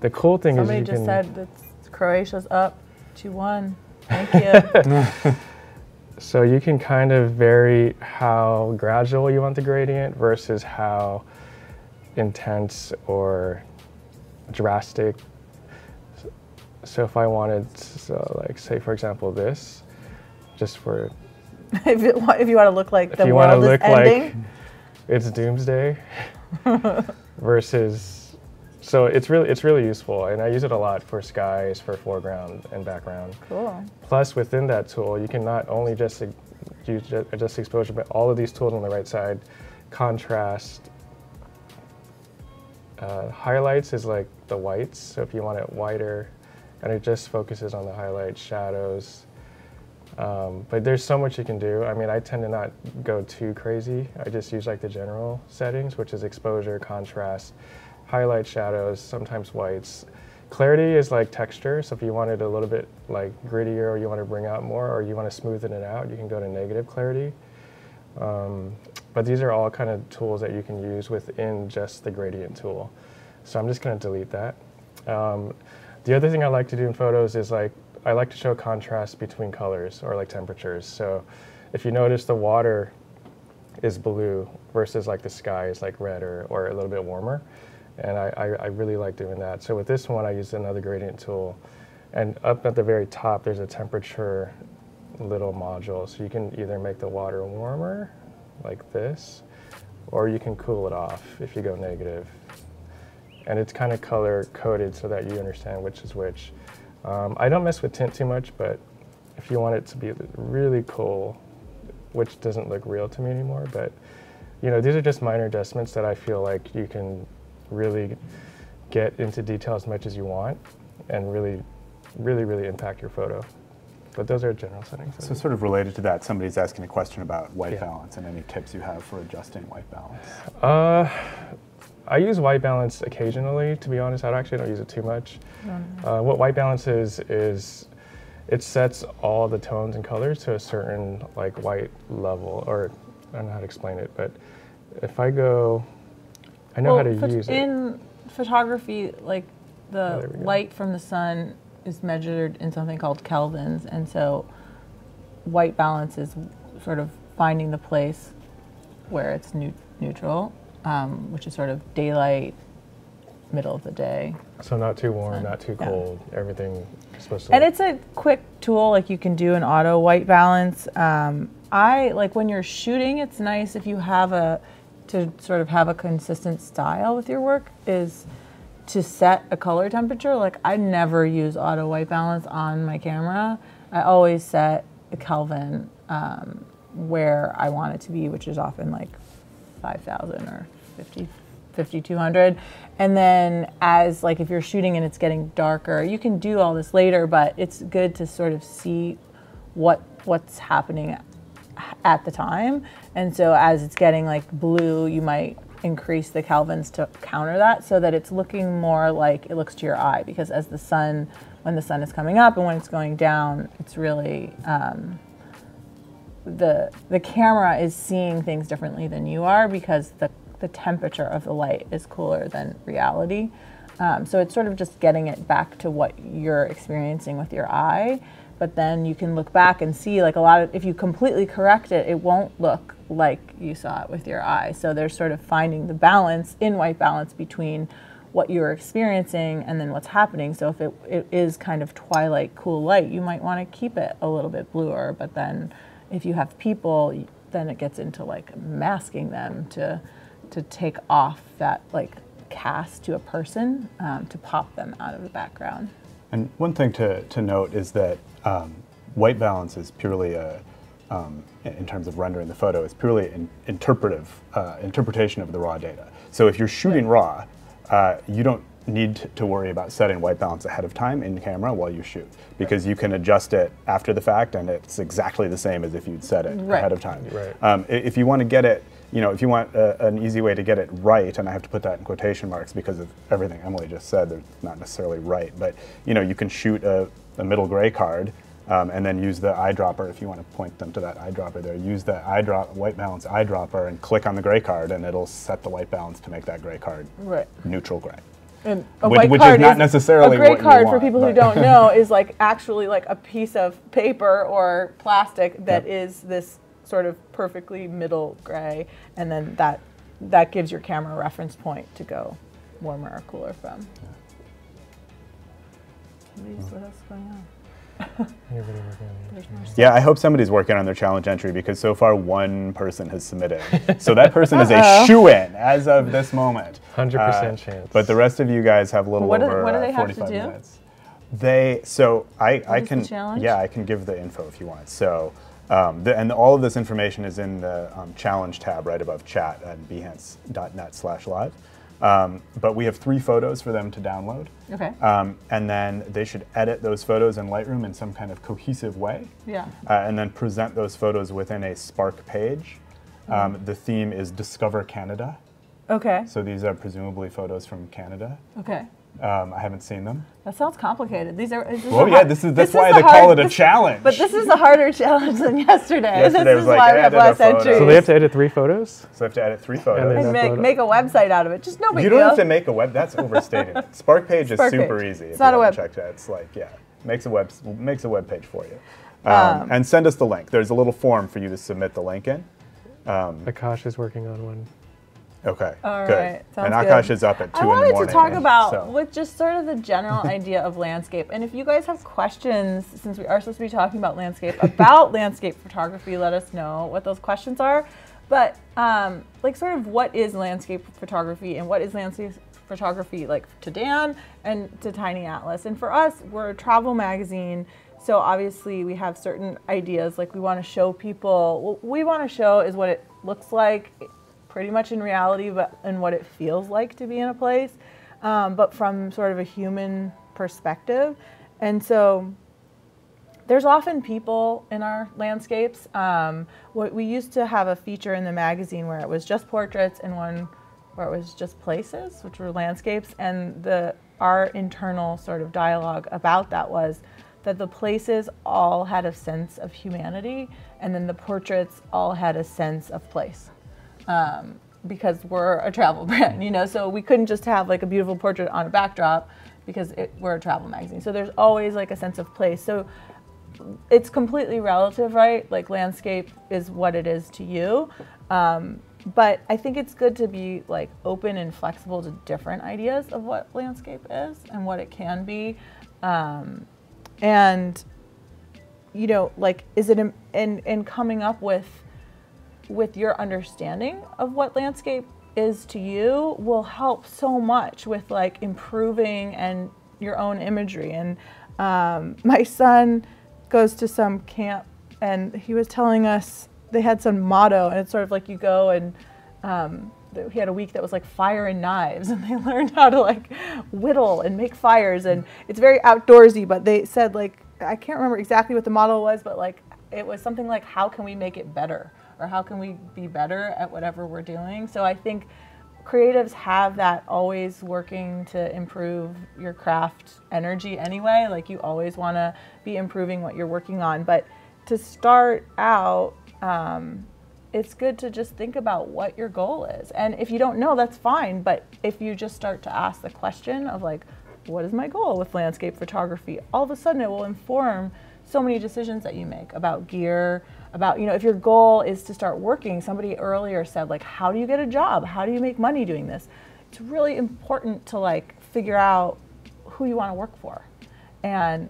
the cool thing Somebody is just said that Croatia's up 2-1. Thank you. So you can kind of vary how gradual you want the gradient versus how intense or drastic. So if I wanted, like say for example this, just for if you want to look like the world is ending, like it's doomsday, versus, so it's really useful, and I use it a lot for skies, for foreground and background. Cool. Plus within that tool, you can not only just adjust exposure, but all of these tools on the right side, contrast. Highlights is like the whites, so if you want it whiter, and it just focuses on the highlights, shadows. But there's so much you can do. I tend to not go too crazy. I just use like the general settings, which is exposure, contrast, highlight, shadows, sometimes whites. Clarity is like texture, so if you want it a little bit like grittier, or you want to bring out more, or you want to smoothen it out, you can go to negative clarity. But these are all kind of tools that you can use within just the gradient tool. So I'm just going to delete that. The other thing I like to do in photos is I like to show contrast between colors or like temperatures. So if you notice the water is blue versus like the sky is like red or a little bit warmer. And I really like doing that. So with this one, I use another gradient tool. And up at the very top, there's a temperature little module. So you can either make the water warmer, like this, or you can cool it off if you go negative. And it's kind of color coded so that you understand which is which. I don't mess with tint too much, but if you want it to be really cool, which doesn't look real to me anymore, but you know, these are just minor adjustments that I feel like you can really get into detail as much as you want and really impact your photo. But those are general settings. So sort of related to that, somebody's asking a question about white balance and any tips you have for adjusting white balance. I use white balance occasionally, to be honest. I actually don't use it too much. What white balance is it sets all the tones and colors to a certain like white level, or I don't know how to explain it, but if I go, I know how to use it. In photography, like the light from the sun is measured in something called kelvins, and so white balance is sort of finding the place where it's neutral, which is sort of daylight, middle of the day. So not too warm, not too cold, everything is supposed to And it's a quick tool, like you can do an auto white balance. I like when you're shooting, it's nice if you have to sort of have a consistent style with your work, is to set a color temperature. Like I never use auto white balance on my camera. I always set a Kelvin where I want it to be, which is often like 5,000 or 5,200. And then as like if you're shooting and it's getting darker, you can do all this later, but it's good to sort of see what's happening at the time. And so as it's getting like blue, you might increase the kelvins to counter that so that it's looking more like it looks to your eye, because as the sun, when the sun is coming up and when it's going down, it's really, the camera is seeing things differently than you are because the temperature of the light is cooler than reality. So it's sort of just getting it back to what you're experiencing with your eye. But then you can look back and see like if you completely correct it, it won't look like you saw it with your eye. So there's sort of finding the balance in white balance between what you're experiencing and then what's happening. So if it is kind of twilight, cool light, you might want to keep it a little bit bluer. But then if you have people, then it gets into like masking them to take off that like cast to a person to pop them out of the background. And one thing to note is that white balance is purely in terms of rendering the photo, is purely an interpretation of the raw data. So if you're shooting raw, you don't need to worry about setting white balance ahead of time in camera while you shoot, because you can adjust it after the fact and it's exactly the same as if you'd set it ahead of time. Right. If you want to get it, if you want an easy way to get it right, and I have to put that in quotation marks because of everything Emily just said, they're not necessarily right, but you can shoot a middle gray card and then use the eyedropper, if you want to point them to that eyedropper there, use the white balance eyedropper and click on the gray card and it'll set the white balance to make that gray card neutral gray. And which is not necessarily a gray card, for people who don't know, is like actually like a piece of paper or plastic that is this sort of perfectly middle gray, and then that gives your camera a reference point to go warmer or cooler from. What else is going on? Yeah, I hope somebody's working on their challenge entry, because so far one person has submitted. So that person is a shoo-in as of this moment. 100% chance. But the rest of you guys have a little over what do they have 45 to do? minutes. I can give the info if you want. So and all of this information is in the challenge tab right above chat at behance.net/live. But we have 3 photos for them to download. Okay. And then they should edit those photos in Lightroom in some kind of cohesive way. Yeah. And then present those photos within a Spark page. The theme is Discover Canada. Okay. So these are presumably photos from Canada. Okay. I haven't seen them. That sounds complicated. These are. Well, yeah, that's why they call it a challenge. But this is a harder challenge than yesterday. Yesterday This was is like, why we have edit a less photo. entries. So they have to edit 3 photos? So they have to edit 3 photos. And make a website out of it. Just no big You deal. don't have to make a web. That's overstating it. Spark page is super easy. It's not a web. Check that. It's like, yeah, makes a web page for you. And send us the link. There's a little form for you to submit the link in. Akash is working on one. Okay, All good. right, sounds And Akash good. is up at 2 I in the morning. wanted to talk about so. with just sort of the general idea of landscape. And if you guys have questions, since we are supposed to be talking about landscape photography, let us know what those questions are. But like sort of what is landscape photography and what is landscape photography like to Dan and to Tiny Atlas? And for us, we're a travel magazine. So obviously we have certain ideas, like we want to show people, what we want to show is what it looks like pretty much in reality, but and what it feels like to be in a place, but from sort of a human perspective. And so there's often people in our landscapes. We used to have a feature in the magazine where it was just portraits and one where it was just places, which were landscapes. And our internal sort of dialogue about that was that the places all had a sense of humanity, and then the portraits all had a sense of place. Because we're a travel brand, you know, so we couldn't just have like a beautiful portrait on a backdrop because we're a travel magazine. So there's always like a sense of place. So it's completely relative, right? Like landscape is what it is to you. But I think it's good to be like open and flexible to different ideas of what landscape is and what it can be. And, you know, like, is it in coming up with your understanding of what landscape is to you will help so much with like improving and your own imagery. And my son goes to some camp and he was telling us they had some motto, and it's sort of like you go and he had a week that was like fire and knives, and they learned how to like whittle and make fires, and it's very outdoorsy, but they said like, I can't remember exactly what the motto was, but like it was something like, how can we make it better? Or how can we be better at whatever we're doing? So I think creatives have that always working to improve your craft energy anyway. Like you always want to be improving what you're working on. But to start out, it's good to just think about what your goal is. And if you don't know, that's fine. But if you just start to ask the question of like, what is my goal with landscape photography? All of a sudden it will inform so many decisions that you make about gear, about, you know, if your goal is to start working. Somebody earlier said like, how do you get a job? How do you make money doing this? It's really important to like figure out who you want to work for. And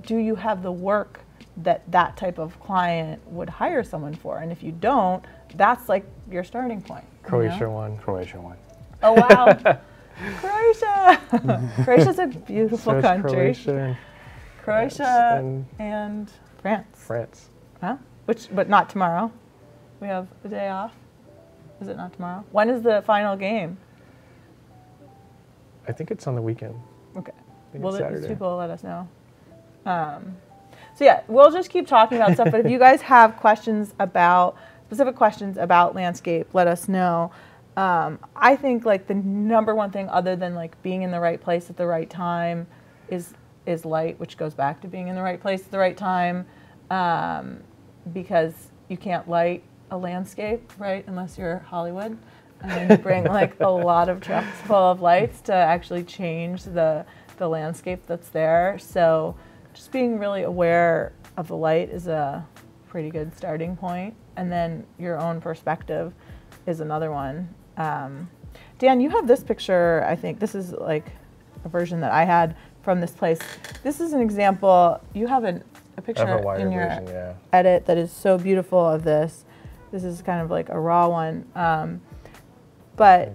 do you have the work that type of client would hire someone for? And if you don't, that's like your starting point. Croatia won. Croatia won. Oh, wow. Croatia. Croatia's a beautiful country. Croatia and France. France. Huh? But not tomorrow. We have the day off. Is it not tomorrow? When is the final game? I think it's on the weekend. Okay. Well, these people let us know. So yeah, we'll just keep talking about stuff. But if you guys have specific questions about landscape, let us know. I think like the number one thing, other than like being in the right place at the right time, is light, which goes back to being in the right place at the right time. Because you can't light a landscape, right, unless you're Hollywood. And then you bring like a lot of trucks full of lights to actually change the landscape that's there. So just being really aware of the light is a pretty good starting point. And then your own perspective is another one. Dan, you have this picture, I think. This is like a version that I had from this place. This is an example. You have a picture in your edit that is so beautiful of this. This is kind of like a raw one. But,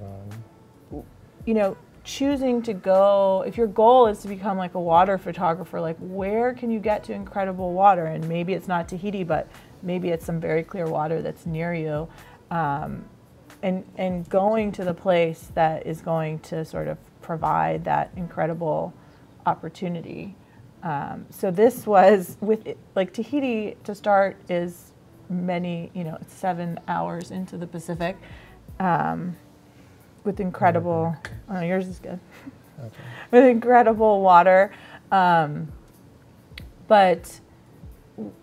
you know, choosing to go, if your goal is to become like a water photographer, like where can you get to incredible water? And maybe it's not Tahiti, but maybe it's some very clear water that's near you. And going to the place that is going to sort of provide that incredible opportunity. So this was like Tahiti to start is it's 7 hours into the Pacific, with incredible, yours is good. with incredible water. But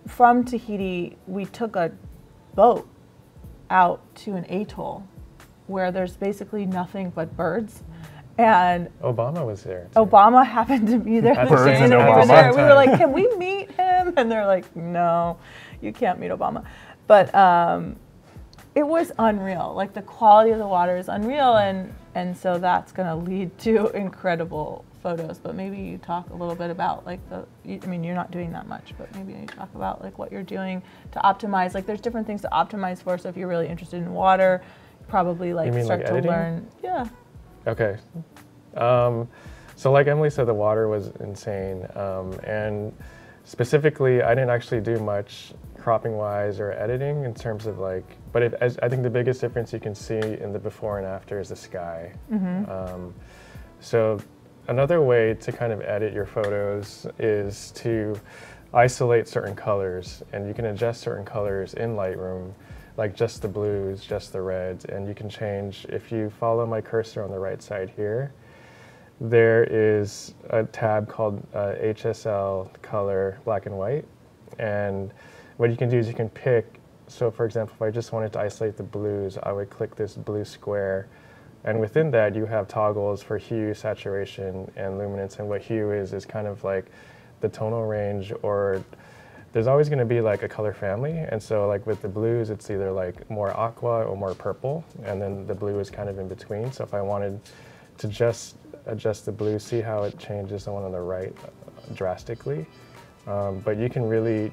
from Tahiti, we took a boat out to an atoll where there's basically nothing but birds. And Obama was there too. Obama happened to be there. Birds and we were Obama. there. We were like, can we meet him? And they're like, no, you can't meet Obama. But it was unreal. Like, the quality of the water is unreal, and so that's going to lead to incredible photos. But maybe you talk a little bit about, like, I mean, you're not doing that much, but maybe you talk about, like, what you're doing to optimize. Like, there's different things to optimize for. So if you're really interested in water, probably, like, mean, start like, to editing? learn. Yeah. Okay. So like Emily said, the water was insane. And specifically, I didn't actually do much cropping wise or editing in terms of like, but I think the biggest difference you can see in the before and after is the sky. So another way to kind of edit your photos is to isolate certain colors, and you can adjust certain colors in Lightroom, like just the blues, just the reds, and you can change. If you follow my cursor on the right side here, there is a tab called HSL color black and white, and what you can do is you can pick. So for example, if I just wanted to isolate the blues, I would click this blue square, and within that you have toggles for hue, saturation, and luminance. And what hue is kind of like the tonal range, or there's always going to be like a color family. And so like with the blues, it's either like more aqua or more purple, and then the blue is kind of in between. So if I wanted to just adjust the blue, see how it changes the one on the right drastically. But you can really,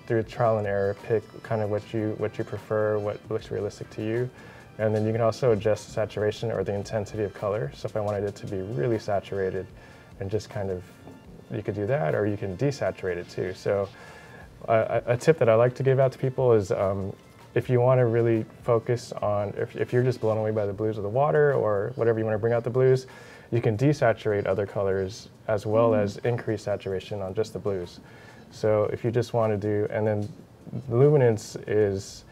through trial and error, pick kind of what you prefer, what looks realistic to you. And then you can also adjust the saturation or the intensity of color. So if I wanted it to be really saturated and just kind of, you could do that, or you can desaturate it too. So a tip that I like to give out to people is if you want to really focus on, if you're just blown away by the blues of the water or whatever you want to bring out the blues, you can desaturate other colors as well as increase saturation on just the blues. So if you just want to do, and then luminance is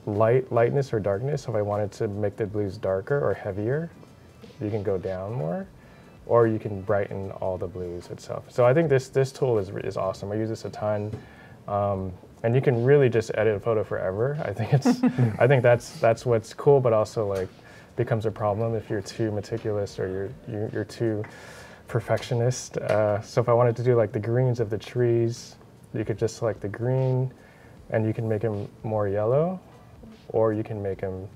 lightness or darkness. So if I wanted to make the blues darker or heavier, you can go down more, or you can brighten all the blues itself. So I think this tool is awesome. I use this a ton, and you can really just edit a photo forever. I think I think that's what's cool, but also like becomes a problem if you're too meticulous or you're too perfectionist. So if I wanted to do like the greens of the trees, you could just select the green, and you can make them more yellow, or you can make them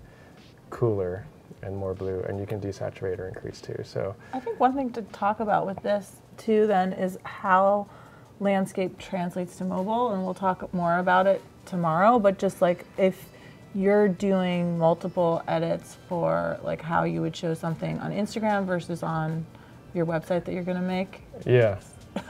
cooler and more blue, and you can desaturate or increase too. So I think one thing to talk about with this too then is how landscape translates to mobile, and we'll talk more about it tomorrow, but just like if you're doing multiple edits for like how you would show something on Instagram versus on your website that you're going to make. Yeah.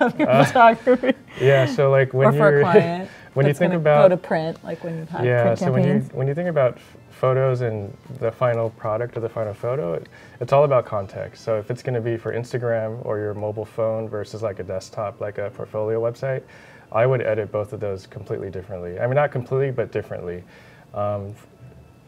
Of your photography. Yeah, so like when or for you're a client when you that's think gonna about go to print, like when you've had print so campaigns. when you think about photos and the final product or the final photo, it's all about context. So if it's going to be for Instagram or your mobile phone versus like a desktop, like a portfolio website, I would edit both of those completely differently. I mean, not completely, but differently.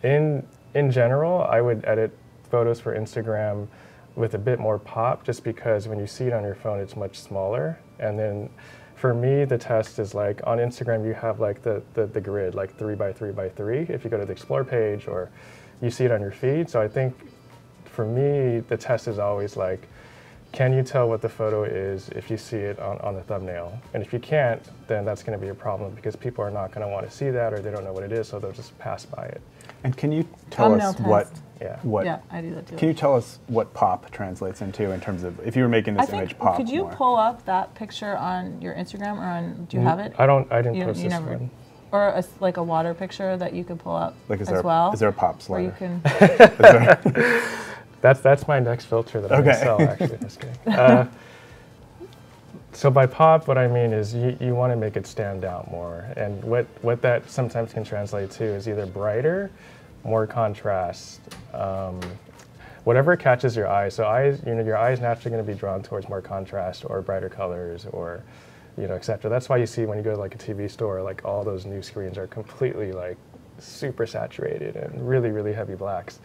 In general, I would edit photos for Instagram with a bit more pop, just because when you see it on your phone, it's much smaller. And then for me, the test is like on Instagram, you have like the grid, like 3 by 3 by 3, if you go to the Explore page or you see it on your feed. So I think for me, the test is always like, can you tell what the photo is if you see it on the thumbnail? And if you can't, then that's going to be a problem, because people are not going to want to see that, or they don't know what it is, so they'll just pass by it. And can you tell us what Yeah, I do that too. Can you tell us what pop translates into in terms of if you were making this image pop could you more? pull up that picture on your Instagram, or on, do you have it? I didn't post this one. Or like a water picture that you could pull up like, as well? Is there a pop slider? Where you can That's my next filter that I'm going to sell, actually. Just kidding. So by pop, what I mean is you want to make it stand out more. And what that sometimes can translate to is either brighter, more contrast, whatever catches your eye. So your eye is naturally going to be drawn towards more contrast or brighter colors, or et cetera. That's why you see when you go to like a TV store, like all those new screens are completely like super saturated and really, really heavy blacks.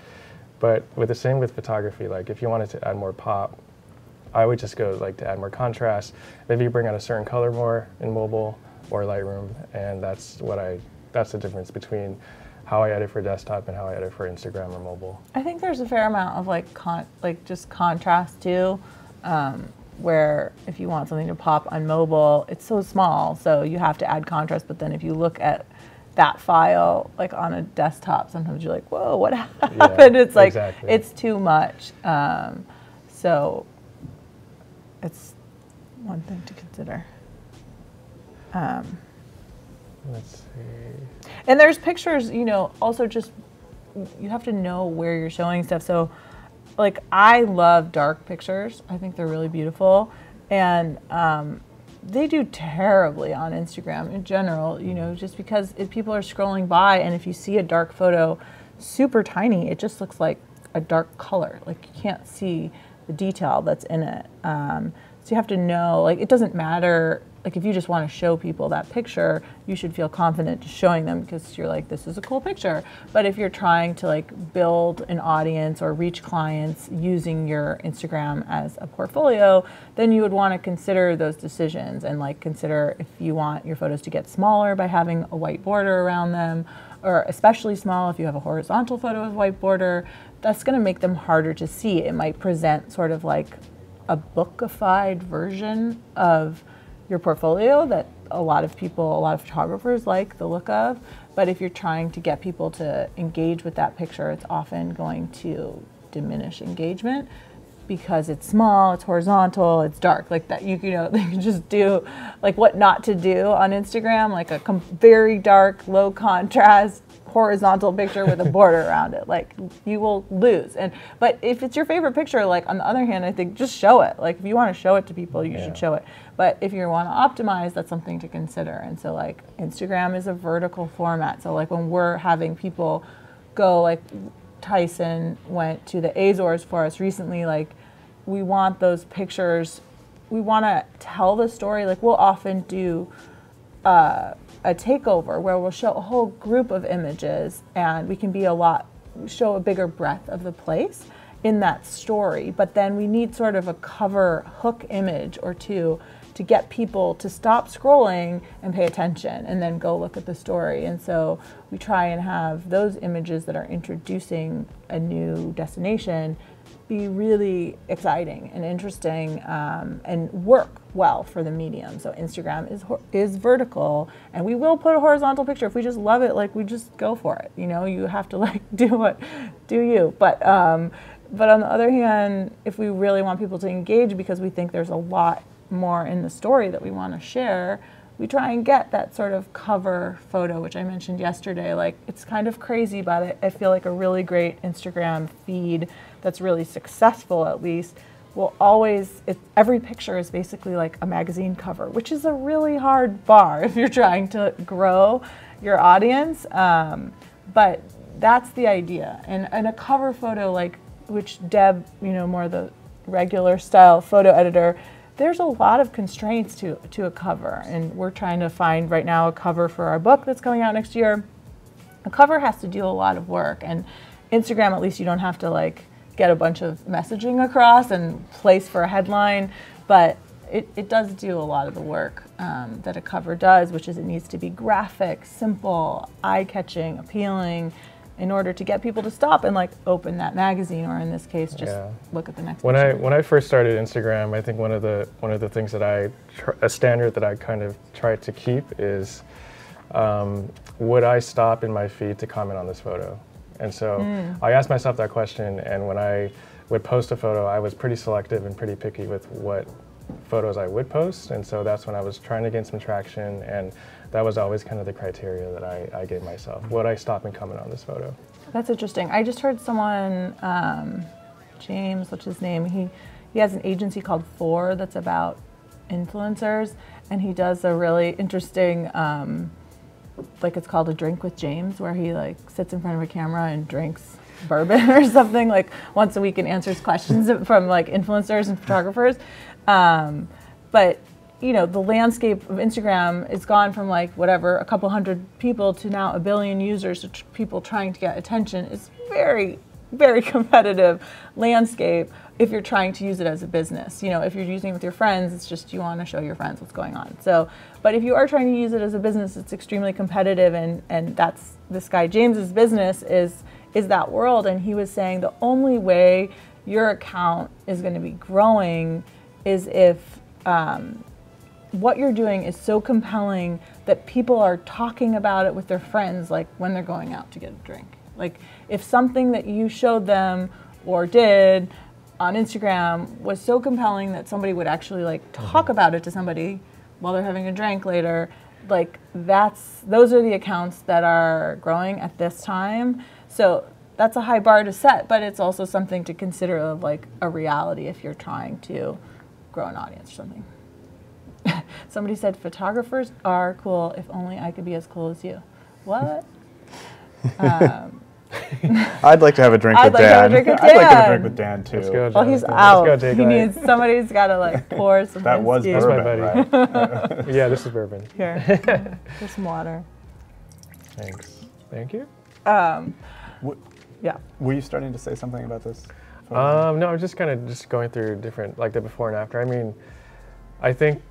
But with the same with photography, like if you wanted to add more pop, I would just go like to add more contrast. Maybe you bring out a certain color more in mobile or Lightroom, and that's the difference between how I edit for desktop and how I edit for Instagram or mobile. I think there's a fair amount of like just contrast too, where if you want something to pop on mobile, it's so small, so you have to add contrast. But then if you look at that file like on a desktop, sometimes you're like, whoa, what happened? Yeah, it's like exactly. It's too much. So it's one thing to consider. Let's see. And there's pictures, you know, also just, you have to know where you're showing stuff. So like I love dark pictures. I think they're really beautiful. And they do terribly on Instagram in general, you know, just because if people are scrolling by and if you see a dark photo super tiny, it just looks like a dark color. Like you can't see the detail that's in it. So you have to know, like it doesn't matter, like if you just want to show people that picture, you should feel confident just showing them because you're like, this is a cool picture. But if you're trying to like build an audience or reach clients using your Instagram as a portfolio, then you would want to consider those decisions and like consider if you want your photos to get smaller by having a white border around them, or especially small if you have a horizontal photo with white border. That's going to make them harder to see. It might present sort of like a bookified version of your portfolio that a lot of photographers like the look of. But if you're trying to get people to engage with that picture, it's often going to diminish engagement because it's small, it's horizontal, it's dark. Like that, you know, they can just do like what not to do on Instagram, like a very dark, low contrast, horizontal picture with a border around it. Like you will lose. But if it's your favorite picture, like on the other hand, I think just show it. Like if you want to show it to people, you should show it. But if you want to optimize, that's something to consider. And so like Instagram is a vertical format. So like when we're having people go, like Tyson went to the Azores for us recently, like we want those pictures, we want to tell the story. Like we'll often do a takeover where we'll show a whole group of images and we can be show a bigger breadth of the place in that story. But then we need sort of a cover hook image or two to get people to stop scrolling and pay attention and then go look at the story. And so we try and have those images that are introducing a new destination be really exciting and interesting and work well for the medium. So Instagram is vertical, and we will put a horizontal picture if we just love it. Like we just go for it. You know, you have to like do you. But on the other hand, if we really want people to engage because we think there's a lot more in the story that we want to share, we try and get that sort of cover photo, which I mentioned yesterday. Like it's kind of crazy, but I feel like a really great Instagram feed that's really successful, at least, will always, every picture is basically like a magazine cover, which is a really hard bar if you're trying to grow your audience. But that's the idea. And a cover photo, like, which Deb, you know, more the regular style photo editor, there's a lot of constraints to a cover. And we're trying to find right now a cover for our book that's coming out next year. A cover has to do a lot of work. And Instagram, at least, you don't have to like get a bunch of messaging across and place for a headline, but it does do a lot of the work that a cover does, which is it needs to be graphic, simple, eye-catching, appealing, in order to get people to stop and like open that magazine, or in this case, just look at the next picture. When I first started Instagram, I think one of the things that a standard that I kind of tried to keep is, would I stop in my feed to comment on this photo? And so I asked myself that question, and when I would post a photo, I was pretty selective and pretty picky with what photos I would post, and so that's when I was trying to gain some traction, and that was always kind of the criteria that I gave myself. Would I stop and comment on this photo? That's interesting. I just heard someone, James, what's his name, he has an agency called 4 that's about influencers, and he does a really interesting, like it's called A Drink with James, where he like sits in front of a camera and drinks bourbon or something like once a week and answers questions from like influencers and photographers. But you know, the landscape of Instagram is gone from like whatever, a couple hundred people to now 1 billion users, people trying to get attention. It's very, very competitive landscape if you're trying to use it as a business. You know, if you're using it with your friends, it's just you want to show your friends what's going on. So, but if you are trying to use it as a business, it's extremely competitive, and that's this guy James's business is that world. And he was saying the only way your account is going to be growing is if what you're doing is so compelling that people are talking about it with their friends, like when they're going out to get a drink. Like if something that you showed them or did on Instagram was so compelling that somebody would actually like talk about it to somebody while they're having a drink later, like those are the accounts that are growing at this time. So that's a high bar to set, but it's also something to consider of like a reality if you're trying to grow an audience or something. Somebody said photographers are cool, if only I could be as cool as you. What? I'd like to have a drink with Dan. I'd like to have a drink with Dan too. Let's go, well, he's out. Somebody's got to like pour some That was whiskey. bourbon, right? Yeah, this is bourbon. Here, here's some water. Thanks. Thank you. Yeah. Were you starting to say something about this? No, I was just kind of going through different, like the before and after. I mean, I think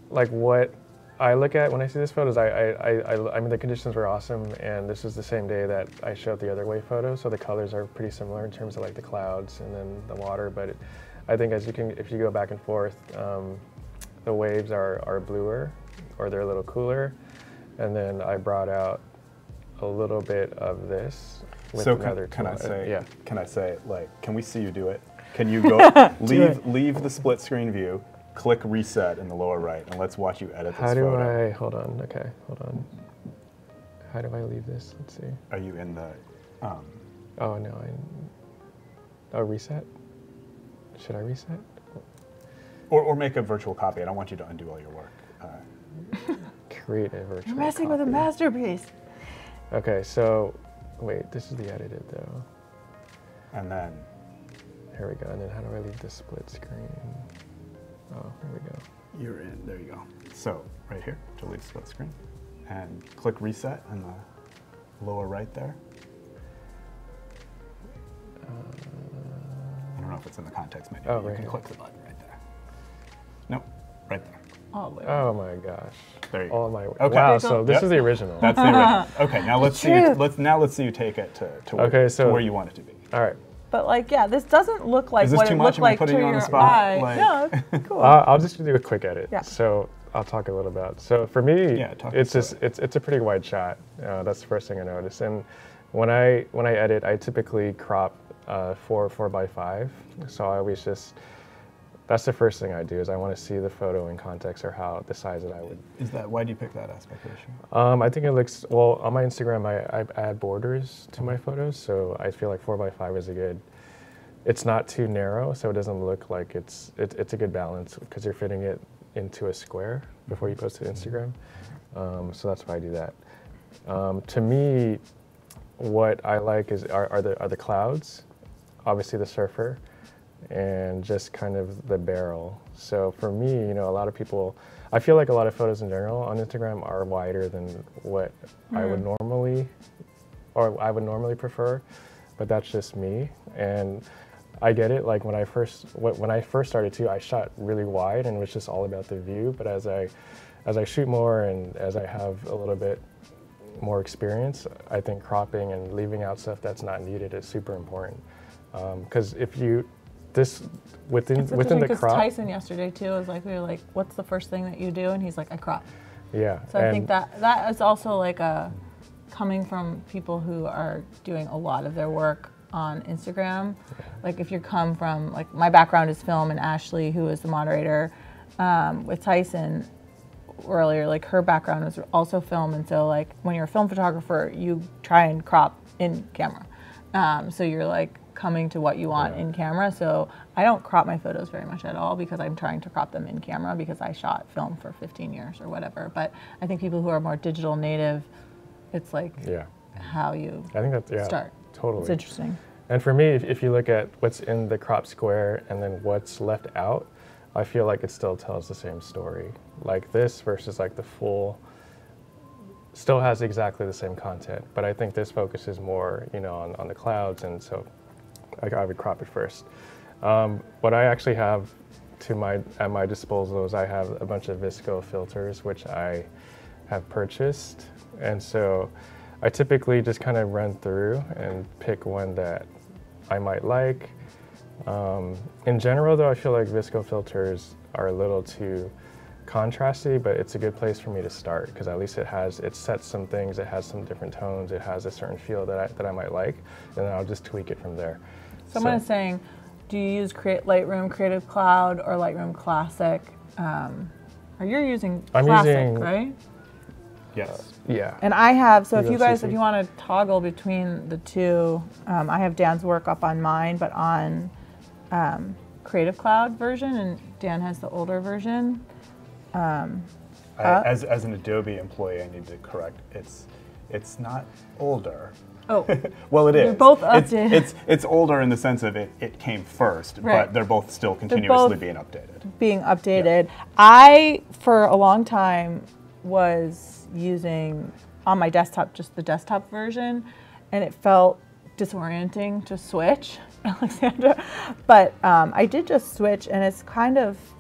like what I look at when I see this photo is I mean the conditions were awesome, and this is the same day that I showed the other way photo, so the colors are pretty similar in terms of like the clouds and then the water. But I think if you go back and forth, the waves are bluer, or they're a little cooler, and then I brought out a little bit of this. With so another can I say? Yeah. Can I say like? Can we see you do it? Can you go leave the split screen view? Click reset in the lower right, and let's watch you edit this photo. Hold on, okay, hold on. How do I leave this? Let's see. Are you in the, Oh, no, reset? Should I reset? Or make a virtual copy. I don't want you to undo all your work. Create a virtual You're messing copy. with a masterpiece. Okay, so, wait, this is the edited though. And then. Here we go, and then how do I leave the split screen? Oh, there we go. You're in, there you go. So, right here, to leave split screen. And click reset in the lower right there. I don't know if it's in the context menu. Oh, you right can here. click the button right there. Nope, right there. Oh my gosh. There you go. Oh my, okay. wow, so this is the original. That's the original. Okay, now let's see you take it to where you want it to be. All right. But like, yeah, this doesn't look like what it looked like to your eye. Like, no, it's cool. I'll just do a quick edit. Yeah. So I'll talk a little about. So for me, it's a pretty wide shot. That's the first thing I noticed. And when I edit, I typically crop 4x5. So I always that's the first thing I do is I want to see the photo in context or how the size that I would. Why do you pick that aspect ratio? I think it looks, well, on my Instagram, I add borders to my photos, so I feel like 4x5 is it's not too narrow, so it doesn't look like it's a good balance because you're fitting it into a square before you post it to Instagram. So that's why I do that. To me, what I like are the clouds, obviously the surfer, and just kind of the barrel. So for me, a lot of people, I feel like a lot of photos in general on Instagram are wider than what I would normally prefer, but that's just me. And I get it. Like when I first started too, I shot really wide and it was just all about the view. But as I shoot more and as I have a little bit more experience, I think cropping and leaving out stuff that's not needed is super important. Because if you within the crop. Tyson yesterday too was like, we were like, what's the first thing that you do? And he's like, I crop. Yeah. So I think that is also like coming from people who are doing a lot of their work on Instagram. Like if you come from, like my background is film, and Ashley, who is the moderator with Tyson earlier, like her background was also film. And so like when you're a film photographer, you try and crop in camera. So you're like coming to what you want in camera. So I don't crop my photos very much at all because I'm trying to crop them in camera because I shot film for 15 years or whatever. But I think people who are more digital native, it's like how you start. Totally. It's interesting. And for me, if you look at what's in the crop square and then what's left out, I feel like it still tells the same story. Like this versus like the full still has exactly the same content, but I think this focuses more, you know, on the clouds, and so I would crop it first. What I actually have at my disposal is I have a bunch of VSCO filters, which I have purchased, and so I typically just kind of run through and pick one that I might like. In general, though, I feel like VSCO filters are a little too contrasty, but it's a good place for me to start because at least it sets some things, it has some different tones, it has a certain feel that I might like, and then I'll just tweak it from there. Someone is saying, do you use Lightroom Creative Cloud or Lightroom Classic? Or you're using Classic, right? Yes. Yeah. And I have, so if you CC. want to toggle between the two, I have Dan's work up on mine, but on Creative Cloud version, and Dan has the older version. As an Adobe employee, I need to correct. It's not older. Oh. Well, it is. They're both updated. It's older in the sense of it came first, Right. but they're both still continuously being updated. Yeah. I, for a long time, was using on my desktop just the desktop version, and it felt disorienting to switch, Alexandra. But I did just switch, and it's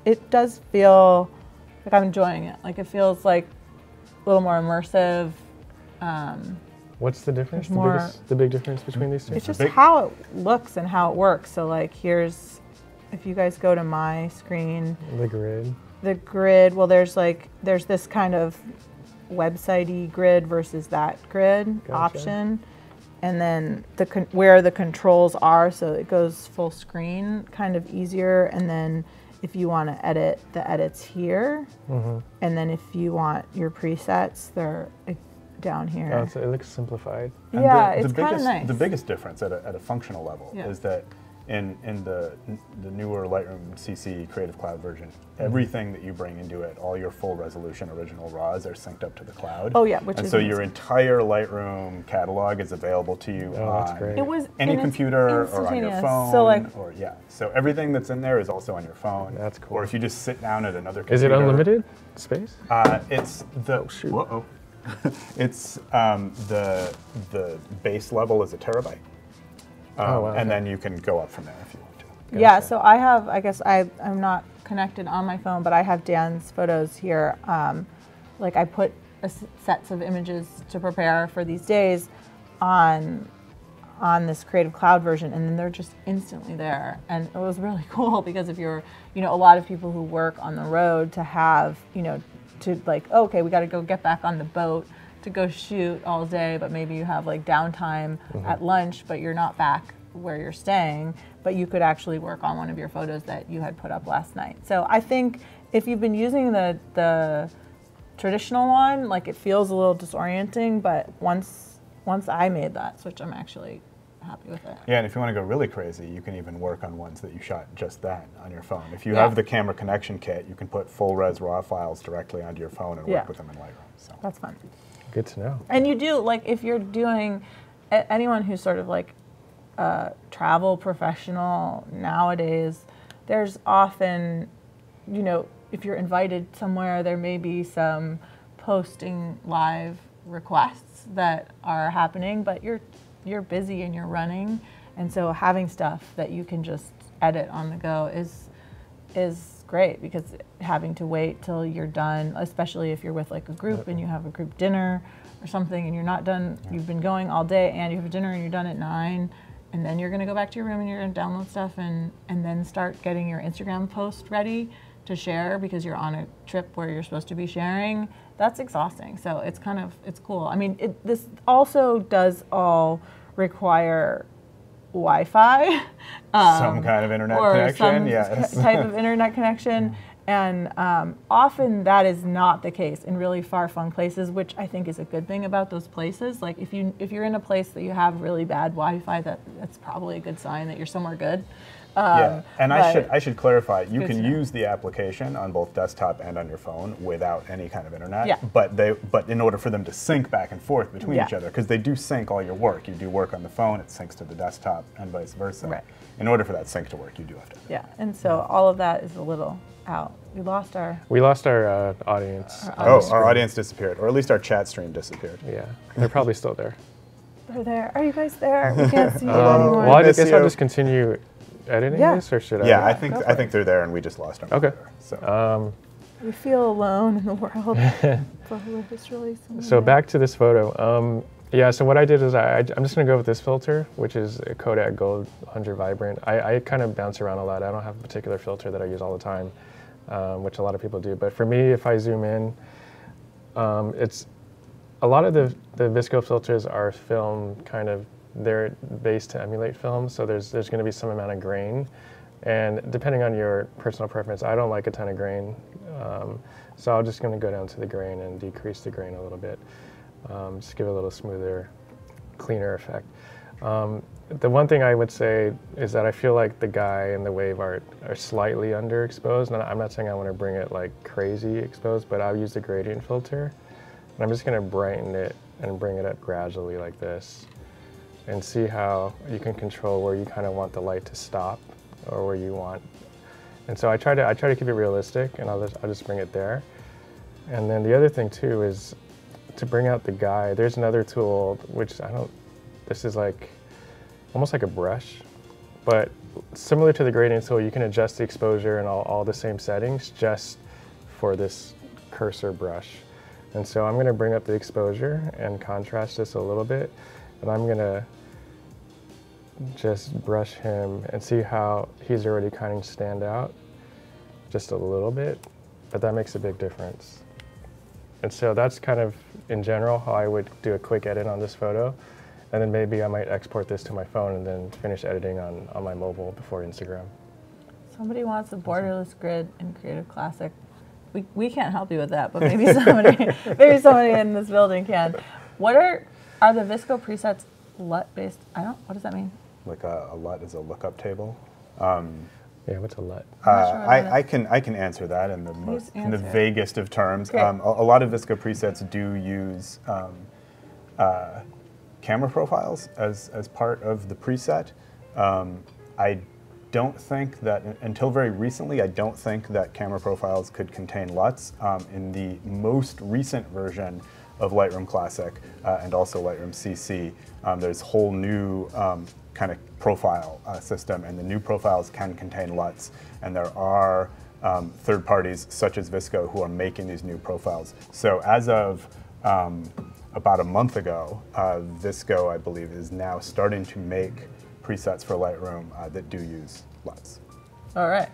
it does feel like I'm enjoying it. Like it feels like a little more immersive. What's the difference? There's The big difference between these two? It's just how it looks and how it works. So like here's, if you guys go to my screen. The grid. The grid, well there's this kind of website-y grid versus that grid option. And then where the controls are, so it goes full screen, kind of easier. And then if you want to edit, the edits here. Mm-hmm. And then if you want your presets, they're down here. Oh, so it looks simplified. And yeah, it's kind of nice. The biggest difference at a functional level is that in the newer Lightroom CC Creative Cloud version, everything that you bring into it, all your full resolution original RAWs are synced up to the cloud. Oh yeah, which and is so your entire Lightroom catalog is available to you on any computer or on your phone. So so everything that's in there is also on your phone. That's cool. Or if you just sit down at another computer. Is it unlimited space? It's the it's the base level is 1 terabyte. And then you can go up from there if you want to. Gotcha. Yeah, so I guess I'm not connected on my phone, but I have Dan's photos here. Like I put sets of images to prepare for these days on this Creative Cloud version, and then they're just instantly there. And it was really cool because if you're, a lot of people who work on the road to have, to like, okay, we got to go get back on the boat to go shoot all day, but maybe you have like downtime at lunch, but you're not back where you're staying, but you could actually work on one of your photos that you had put up last night. So I think if you've been using the traditional one, like it feels a little disorienting, but once I made that switch, I'm actually happy with it. Yeah, and if you want to go really crazy, you can even work on ones that you shot just that on your phone. If you have the camera connection kit, you can put full res RAW files directly onto your phone and work with them in Lightroom. So that's fun. Good to know. And you do, like if you're doing, anyone who's sort of like a travel professional nowadays, there's often, if you're invited somewhere, there may be some posting live requests that are happening, but you're busy and you're running, and so having stuff that you can just edit on the go is great, because having to wait till you're done, especially if you're with like a group and you have a group dinner or something and you're not done, you've been going all day and you have a dinner and you're done at 9, and then you're going to go back to your room and you're going to download stuff and then start getting your Instagram post ready to share because you're on a trip where you're supposed to be sharing. That's exhausting. So it's it's cool. I mean, this also does all require Wi-Fi. Some kind of internet connection, yes. Type of internet connection. And often that is not the case in really far-flung places, which I think is a good thing about those places. Like if you're in a place that you have really bad Wi-Fi, that's probably a good sign that you're somewhere good. Yeah, and I should clarify, you can use the application on both desktop and on your phone without any kind of internet. Yeah. But in order for them to sync back and forth between each other, because they do sync all your work. You do work on the phone, it syncs to the desktop, and vice versa. Right. In order for that sync to work, you do have to. Yeah, and so all of that is a little out. We lost our audience. Our audience disappeared, or at least our chat stream disappeared. Yeah, they're probably still there. They're there. Are you guys there? We can't see you anymore. Well, I guess I'll just continue editing this, or should I? Yeah, I think they're there, and we just lost them. Okay. So. We feel alone in the world. It's really so back to this photo. Yeah, so what I did is I'm just going to go with this filter, which is a Kodak Gold 100 Vibrant. I kind of bounce around a lot. I don't have a particular filter that I use all the time, which a lot of people do. But for me, if I zoom in, it's a lot of the VSCO filters are film kind of, they're based to emulate film, so there's going to be some amount of grain. And depending on your personal preference, I don't like a ton of grain. So I'm just going to go down to the grain and decrease the grain a little bit. Just give it a little smoother, cleaner effect. The one thing I would say is that I feel like the guy and the wave art are slightly underexposed. And I'm not saying I want to bring it like crazy exposed, but I'll use the gradient filter. And I'm just going to brighten it and bring it up gradually like this. And see how you can control where you kind of want the light to stop or where you want. And so I try to keep it realistic, and I'll just bring it there. And then the other thing too is to bring out the guy. There's another tool which this is like almost like a brush, but similar to the gradient tool, you can adjust the exposure and all the same settings just for this cursor brush. And so I'm going to bring up the exposure and contrast this a little bit, and I'm going to just brush him and see how he's already kind of stand out just a little bit, but that makes a big difference. And so that's kind of, in general, how I would do a quick edit on this photo. And then maybe I might export this to my phone and then finish editing on my mobile before Instagram. Somebody wants a borderless grid in Creative Classic. We can't help you with that, but maybe somebody in this building can. What are the VSCO presets LUT based? What does that mean? Like a LUT is a lookup table. Yeah, what's a LUT? I can answer that in the vaguest of terms. A lot of VSCO presets do use camera profiles as part of the preset. I don't think that, until very recently, I don't think that camera profiles could contain LUTs. In the most recent version of Lightroom Classic and also Lightroom CC, there's a whole new kind of profile system, and the new profiles can contain LUTs, and there are third parties such as VSCO who are making these new profiles. So as of about a month ago, VSCO, I believe, is now starting to make presets for Lightroom that do use LUTs. All right.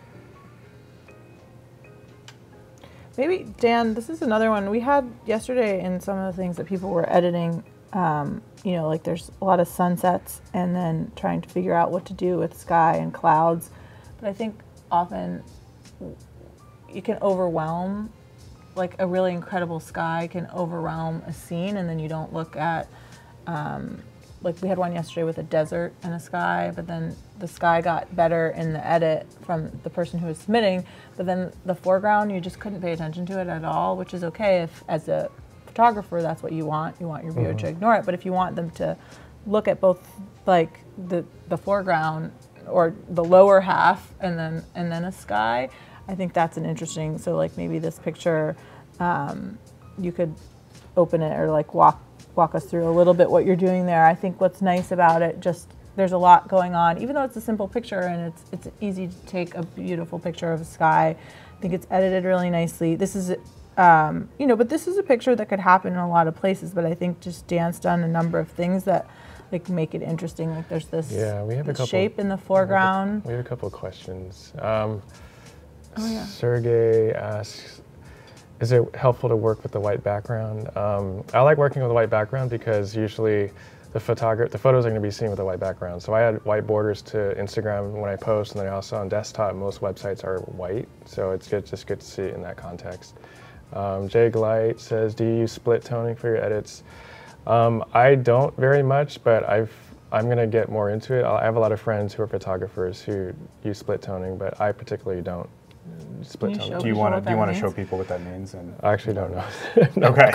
Maybe, Dan, this is another one. We had yesterday in some of the things that people were editing, like there's a lot of sunsets and then trying to figure out what to do with sky and clouds. But I think often you can overwhelm, like a really incredible sky can overwhelm a scene, and then you don't look at, like we had one yesterday with a desert and a sky, but then the sky got better in the edit from the person who was submitting, but then the foreground, you just couldn't pay attention to it at all, which is okay if, as a photographer, that's what you want your viewer to ignore it. But if you want them to look at both, like the foreground or the lower half and then a sky, I think that's an interesting. So like maybe this picture, you could open it or like walk us through a little bit what you're doing there. I think what's nice about it, just there's a lot going on, even though it's a simple picture and it's easy to take a beautiful picture of a sky. I think it's edited really nicely. This is, but this is a picture that could happen in a lot of places, but I think just Dan's done a number of things that like make it interesting. Like there's this we have a couple, shape in the foreground. We have a couple of questions. Yeah. Sergey asks, is it helpful to work with the white background? I like working with a white background because usually the photos are going to be seen with a white background. So I add white borders to Instagram when I post, and then also on desktop, most websites are white. So it's just good to see it in that context. Jay Glite says, do you use split toning for your edits? I don't very much, but I'm going to get more into it. I have a lot of friends who are photographers who use split toning, but I particularly don't split toning. Do you want to show people what that means? And I actually don't know. Okay.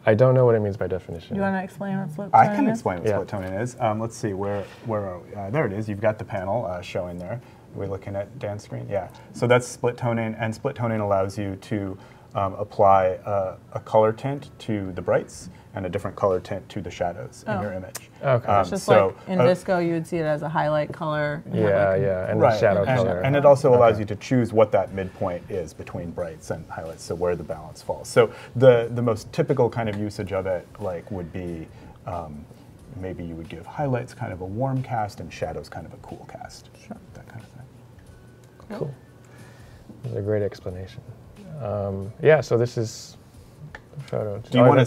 I don't know what it means by definition. Do you want to explain what split toning is? I can explain what split toning is. Let's see, where are we? There it is. You've got the panel showing there. Are we looking at Dan's screen? Yeah. So that's split toning, and split toning allows you to apply a color tint to the brights and a different color tint to the shadows in your image. Okay. It's just like in Visco, you would see it as a highlight color. Yeah, and the shadow color. And it also allows you to choose what that midpoint is between brights and highlights, so where the balance falls. So the most typical kind of usage of it would be maybe you would give highlights kind of a warm cast and shadows kind of a cool cast. Sure. That kind of thing. Cool. That's a great explanation. Yeah, so this is the photo. Do you want to,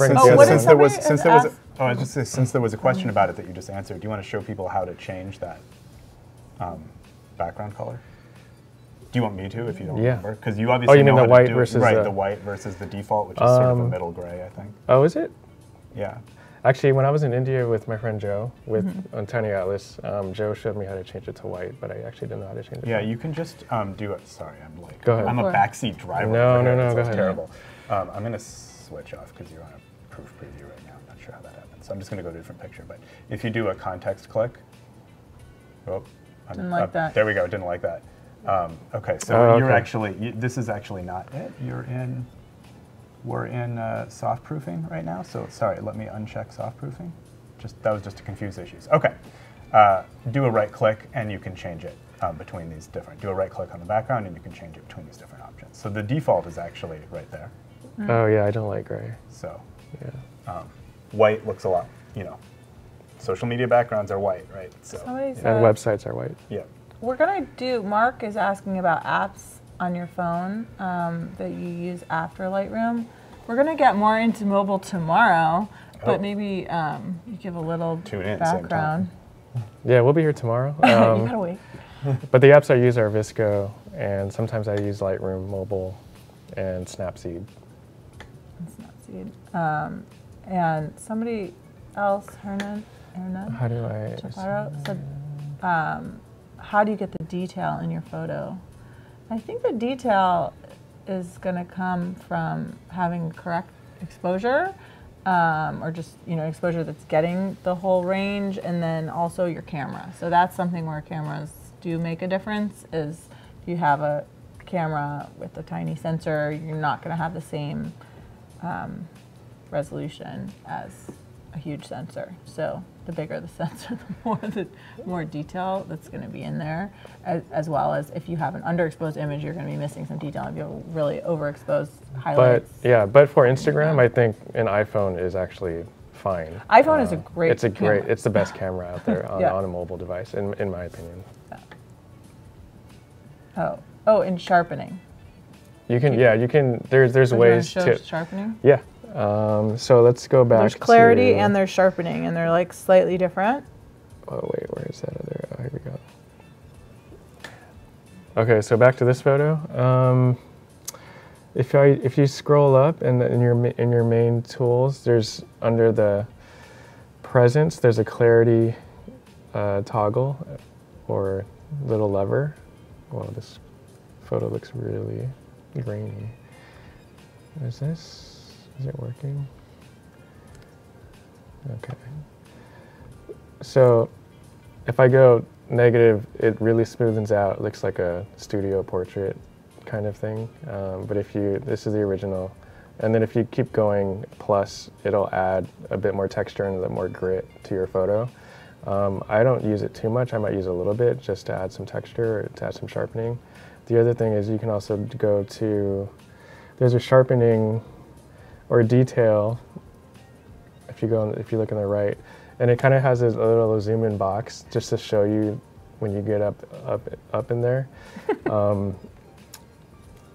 since there was a question about it that you just answered, do you want to show people how to change that background color? Do you want me to, if you don't remember? Because you obviously know the how white to do versus it. Right, the white versus the default, which is sort of a middle gray, I think. Oh, is it? Yeah. Actually, when I was in India with my friend Joe, on Tiny Atlas, Joe showed me how to change it to white, but I actually didn't know how to change it. Yeah, you can just do it. Sorry, I'm late. Go ahead. I'm a backseat driver. No, Go ahead. Terrible. I'm going to switch off because you're on a proof preview right now. I'm not sure how that happens. So I'm just going to go to a different picture. But if you do a context click, didn't like that. There we go. Didn't like that. Okay, so you're actually. This is actually not it. We're in soft proofing right now. So sorry, let me uncheck soft proofing. That was just to confuse issues. Okay, do a right click and you can change it between these different. Do a right click on the background and you can change it between these different options. So the default is actually right there. Oh yeah, I don't like gray. So yeah, white looks a lot. Social media backgrounds are white, right? So and websites are white. Yeah. We're gonna do. Mark is asking about apps on your phone that you use after Lightroom. We're gonna get more into mobile tomorrow, but maybe you give a little background. Yeah, we'll be here tomorrow. You gotta wait. But the apps I use are Visco, and sometimes I use Lightroom Mobile and Snapseed. And somebody else, Hernan How do I? Chaparro, said, how do you get the detail in your photo? I think the detail is going to come from having correct exposure, or just exposure that's getting the whole range, and then also your camera. So that's something where cameras do make a difference. Is if you have a camera with a tiny sensor, you're not going to have the same resolution as a huge sensor. So the bigger the sensor, the more detail that's going to be in there, as well as if you have an underexposed image, you're going to be missing some detail. If you have really overexposed highlights. But for Instagram, I think an iPhone is actually fine. iPhone is a great. It's the best camera out there on a mobile device, in my opinion. Yeah. Oh, and sharpening. You can. There's ways to sharpening. Yeah. So let's go back. There's clarity and there's sharpening, and they're like slightly different. Oh wait, where is that other? Oh, here we go. Okay, so back to this photo. If you scroll up in your main tools, there's under the presence, there's a clarity toggle or little lever. Well, this photo looks really grainy. Is it working? Okay. So if I go negative, it really smoothens out. It looks like a studio portrait kind of thing. But this is the original. And then if you keep going plus, it'll add a bit more texture and a bit more grit to your photo. I don't use it too much. I might use a little bit just to add some texture, or to add some sharpening. The other thing is you can also go to, there's a sharpening or detail, if you look on the right, and it kind of has a little zoom in box just to show you when you get up in there.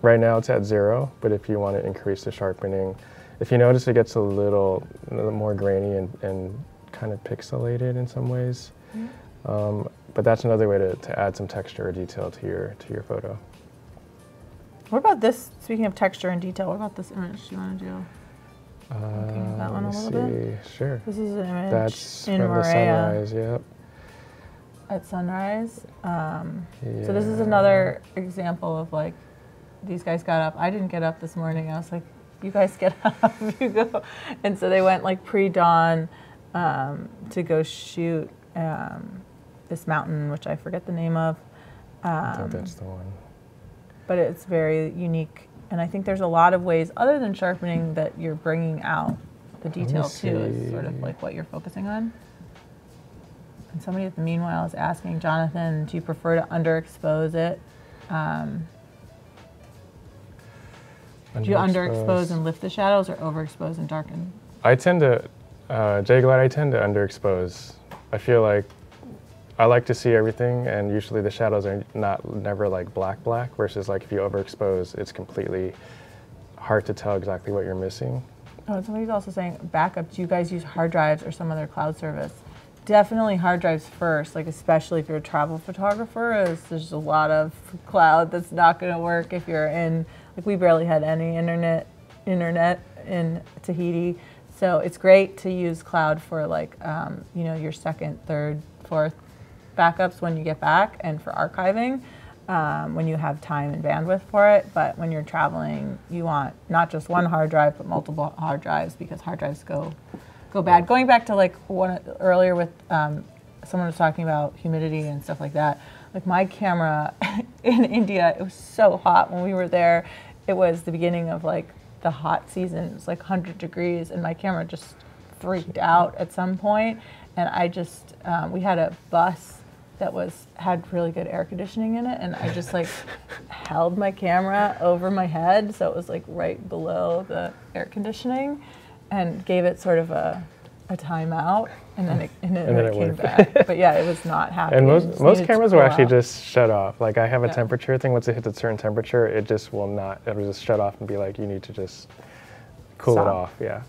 Right now it's at 0, but if you want to increase the sharpening, if you notice it gets a little more grainy and kind of pixelated in some ways. Mm-hmm. But that's another way to add some texture or detail to your photo. What about this? Speaking of texture and detail, what about this image you want to do? Looking at that one a Let's little bit. see. Sure. This is an image That's in from the Morea sunrise. Yep. at sunrise. Yeah. So this is another example of like, these guys got up. I didn't get up this morning. I was like, you guys get up, you go. And so they went like pre-dawn to go shoot this mountain, which I forget the name of. I think that's the one. But it's very unique. And I think there's a lot of ways, other than sharpening, that you're bringing out the detail too, is sort of like what you're focusing on. And somebody at the meanwhile is asking, Jonathan, do you prefer to underexpose it? Do you underexpose and lift the shadows, or overexpose and darken? I tend to, Jay Glad, I tend to underexpose. I feel like I like to see everything, and usually the shadows are never like black, versus like if you overexpose, it's completely hard to tell exactly what you're missing. Oh, and somebody's also saying backup. Do you guys use hard drives or some other cloud service? Definitely hard drives first, like especially if you're a travel photographer. There's a lot of cloud that's not going to work if you're in, like we barely had any internet in Tahiti. So it's great to use cloud for like, you know, your second, third, fourth backups when you get back, and for archiving when you have time and bandwidth for it. But when you're traveling, you want not just one hard drive, but multiple hard drives, because hard drives go bad. Going back to like earlier with someone was talking about humidity and stuff like that. Like my camera in India, it was so hot when we were there. It was the beginning of like the hot season. It was like 100 degrees, and my camera just freaked out at some point. And I just, we had a bus that had really good air conditioning in it, and I just like held my camera over my head, so it was like right below the air conditioning, and gave it sort of a timeout, and then it came back. But yeah, it was not happy. And most cameras will actually out. just shut off. Like I have a temperature thing. Once it hits a certain temperature, it just will not. It'll just shut off and be like, you need to just cool it off. Yeah.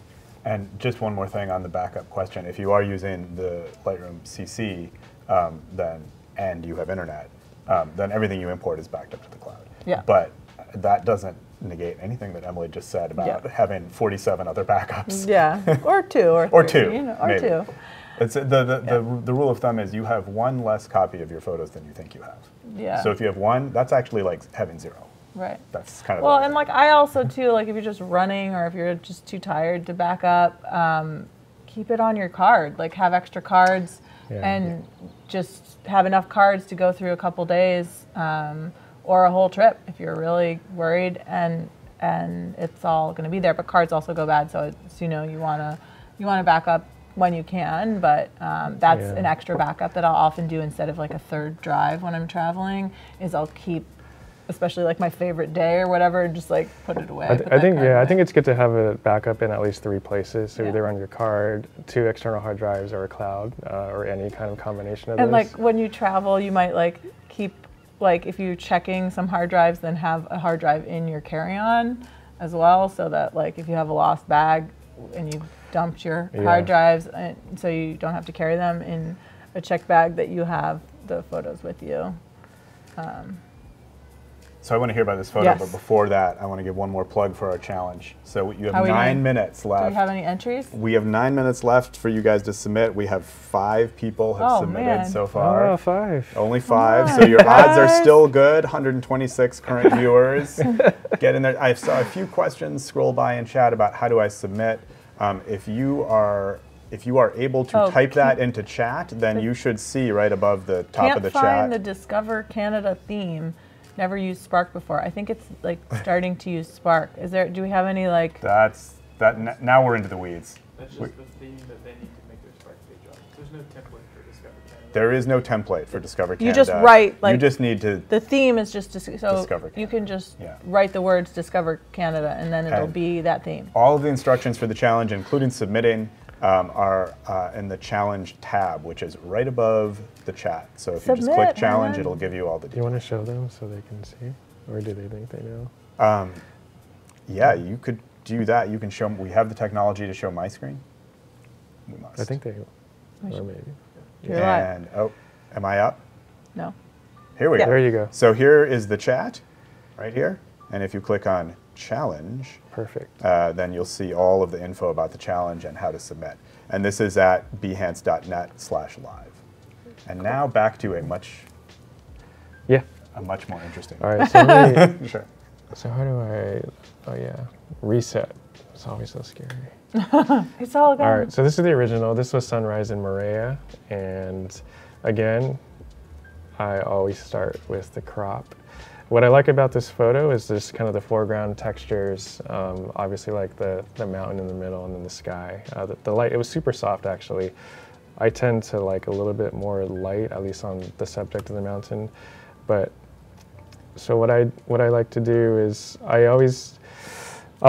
And just one more thing on the backup question: if you are using the Lightroom CC, and you have internet, then everything you import is backed up to the cloud. Yeah. But that doesn't negate anything that Emily just said about having 47 other backups. Yeah, or two, or two, you know, or maybe. two. It's the rule of thumb is you have one less copy of your photos than you think you have. Yeah. So if you have one, that's actually like having zero. Right. That's kind of well, and like I also too, like if you're just running or if you're just too tired to back up, keep it on your card. Like have extra cards and just have enough cards to go through a couple days or a whole trip if you're really worried and it's all going to be there. But cards also go bad, so it's, you know, you want to back up when you can, but that's an extra backup that I'll often do instead of like a third drive when I'm traveling. Is I'll keep, especially like my favorite day or whatever, just like put it away. I think it's good to have a backup in at least 3 places. So either on your card, 2 external hard drives, or a cloud, or any kind of combination of those. And like when you travel, you might like keep, like if you're checking some hard drives, then have a hard drive in your carry-on as well, so that like if you have a lost bag and you dumped your hard drives, and so you don't have to carry them in a checked bag, that you have the photos with you. So I want to hear about this photo, but before that, I want to give one more plug for our challenge. So you have 9 minutes left. Do we have any entries? We have 9 minutes left for you guys to submit. We have 5 people have submitted so far. Oh, 5. Only 5. So your odds are still good. 126 current viewers. Get in there. I saw a few questions scroll by in chat about how do I submit. If you are able to type that into chat, then you should see right above the top of the chat. Can't find the Discover Canada theme. Never used Spark before. I think it's like starting to use Spark. Do we have any like? Now we're into the weeds. That's just the theme that they need to make their Spark page on. There's no template for Discover Canada. There is no template for Discover Canada. You just write like. You just need to. The theme is just so Discover Canada. You can just write the words Discover Canada, and then it'll be that theme. All of the instructions for the challenge, including submitting, are in the challenge tab, which is right above the chat. So if you just click challenge, it'll give you all the details. You want to show them so they can see? Or do they think they know? Yeah, you could do that. You can show them. We have the technology to show my screen. We must. I think they or maybe. And, am I up? No. Here we go. There you go. So here is the chat, right here. And if you click on challenge, Perfect. then you'll see all of the info about the challenge and how to submit. And this is at behance.net/live. And now back to a much more interesting. All right, so let me, Sure. so how do reset. It's always so scary. It's all gone. All right, so this is the original. This was Sunrise in Moorea. And again, I always start with the crop. What I like about this photo is just kind of the foreground textures, obviously like the mountain in the middle and then the sky. The light, it was super soft actually. I tend to like a little bit more light, at least on the subject of the mountain. But so what I like to do is I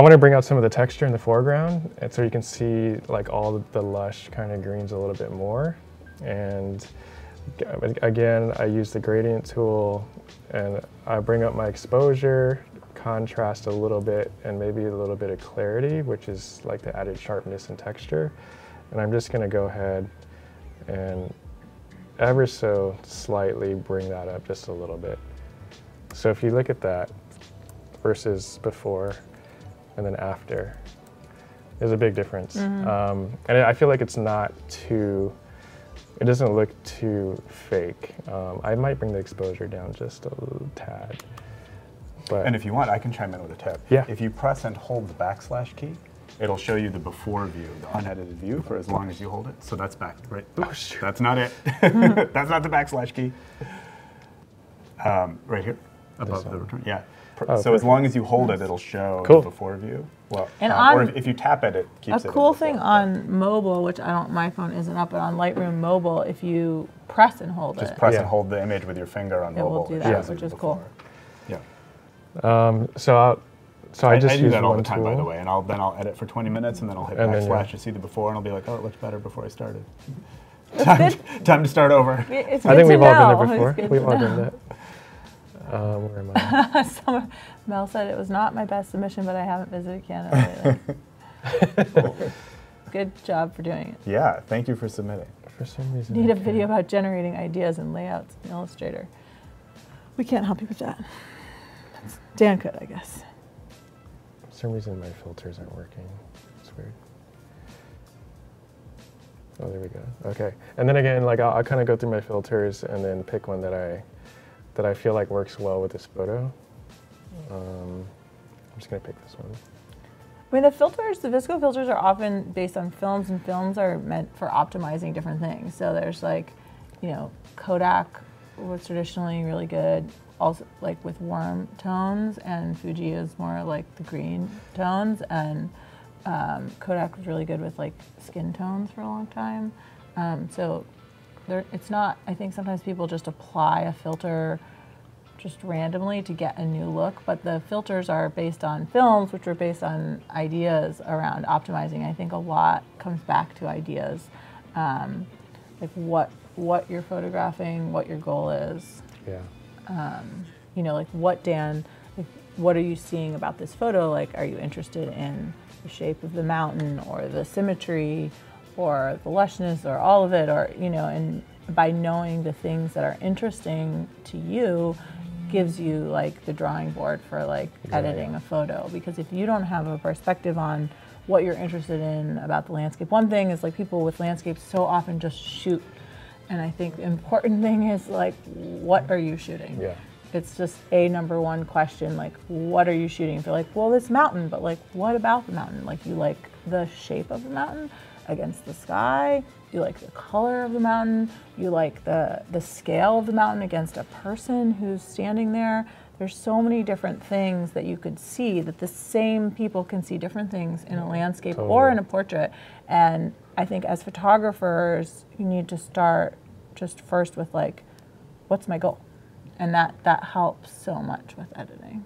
want to bring out some of the texture in the foreground, and so you can see like all the lush kind of greens a little bit more. And again, I use the gradient tool, and I bring up my exposure, contrast a little bit, and maybe a little bit of clarity, which is like the added sharpness and texture. And I'm just going to go ahead and ever so slightly bring that up just a little bit. So if you look at that versus before and then after, there's a big difference. And I feel like it's not too, it doesn't look too fake. I might bring the exposure down just a little tad. But And if you want, I can chime in with a tip. Yeah. If you press and hold the backslash key, it'll show you the before view, the unedited view, for as long as you hold it. So that's back, right? Oh, shoot. That's not it. That's not the backslash key. Right here, above the one. return. Yeah. Oh, So as perfect. long as you hold it, it'll show Cool. the before view. Well, And or on- if you tap it, it keeps A it. cool in before. thing on mobile, which my phone isn't up, but on Lightroom mobile, if you press and hold Just it, press Yeah. and hold the image with your finger on It will mobile. do It that, shows which you is before. cool. Yeah. So I just do use that all one the time, tool. by the way, and then I'll edit for 20 minutes, and then I'll hit And then, backslash yeah. to see the before, and I'll be like, oh, it looks better before I started. It's good. Time to start over. It's I good think to we've all know. done it It's before. good We've to all know. done that. Where am I? Mel said it was not my best submission, but I haven't visited Canada lately. Cool. Good job for doing it. Yeah, thank you for submitting. For some reason. Need I a can't. video about generating ideas and layouts in Illustrator. We can't help you with that. Dan could, I guess. For some reason my filters aren't working. It's weird. Oh, there we go. Okay. And then again, like I'll kind of go through my filters and then pick one that I feel like works well with this photo. I'm just gonna pick this one. I mean, the VSCO filters are often based on films, and films are meant for optimizing different things. So there's like, Kodak was traditionally really good, also like with warm tones, and Fuji is more like the green tones, and Kodak was really good with like skin tones for a long time. So it's not, I think sometimes people just apply a filter just randomly to get a new look, but the filters are based on films, which are based on ideas around optimizing. I think a lot comes back to ideas, like what you're photographing, what your goal is. Yeah. Like what are you seeing about this photo? Like, are you interested in the shape of the mountain or the symmetry or the lushness or all of it, or, and by knowing the things that are interesting to you gives you like the drawing board for like editing a photo. Because if you don't have a perspective on what you're interested in about the landscape, one thing is like people with landscapes so often just shoot. And I think the important thing is like, what are you shooting? Yeah. It's just a number one question, like, what are you shooting? If you're like, well, this mountain, but like, what about the mountain? Like, you like the shape of the mountain against the sky, you like the color of the mountain, you like the scale of the mountain against a person who's standing there. There's so many different things that you could see, that the same people can see different things in a landscape or in a portrait. And I think as photographers, you need to start just first with like, what's my goal? And that helps so much with editing.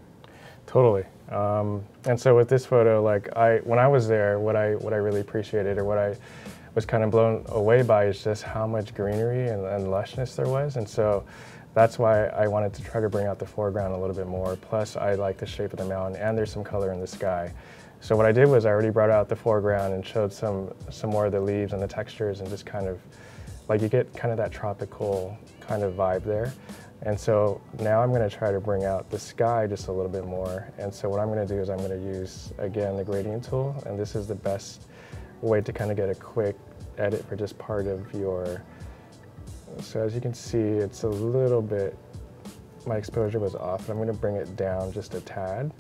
Totally. And so with this photo, like when I was there, what I really appreciated, or what I was kind of blown away by, is just how much greenery and lushness there was. And so that's why I wanted to try to bring out the foreground a little bit more. Plus, I like the shape of the mountain, and there's some color in the sky. So what I did was I already brought out the foreground and showed some more of the leaves and the textures, and just kind of like you get kind of that tropical kind of vibe there. And so now I'm going to try to bring out the sky just a little bit more. And so what I'm going to do is I'm going to use, again, the gradient tool. And this is the best way to kind of get a quick edit for just part of your, so as you can see, it's a little bit, my exposure was off. And I'm going to bring it down just a tad.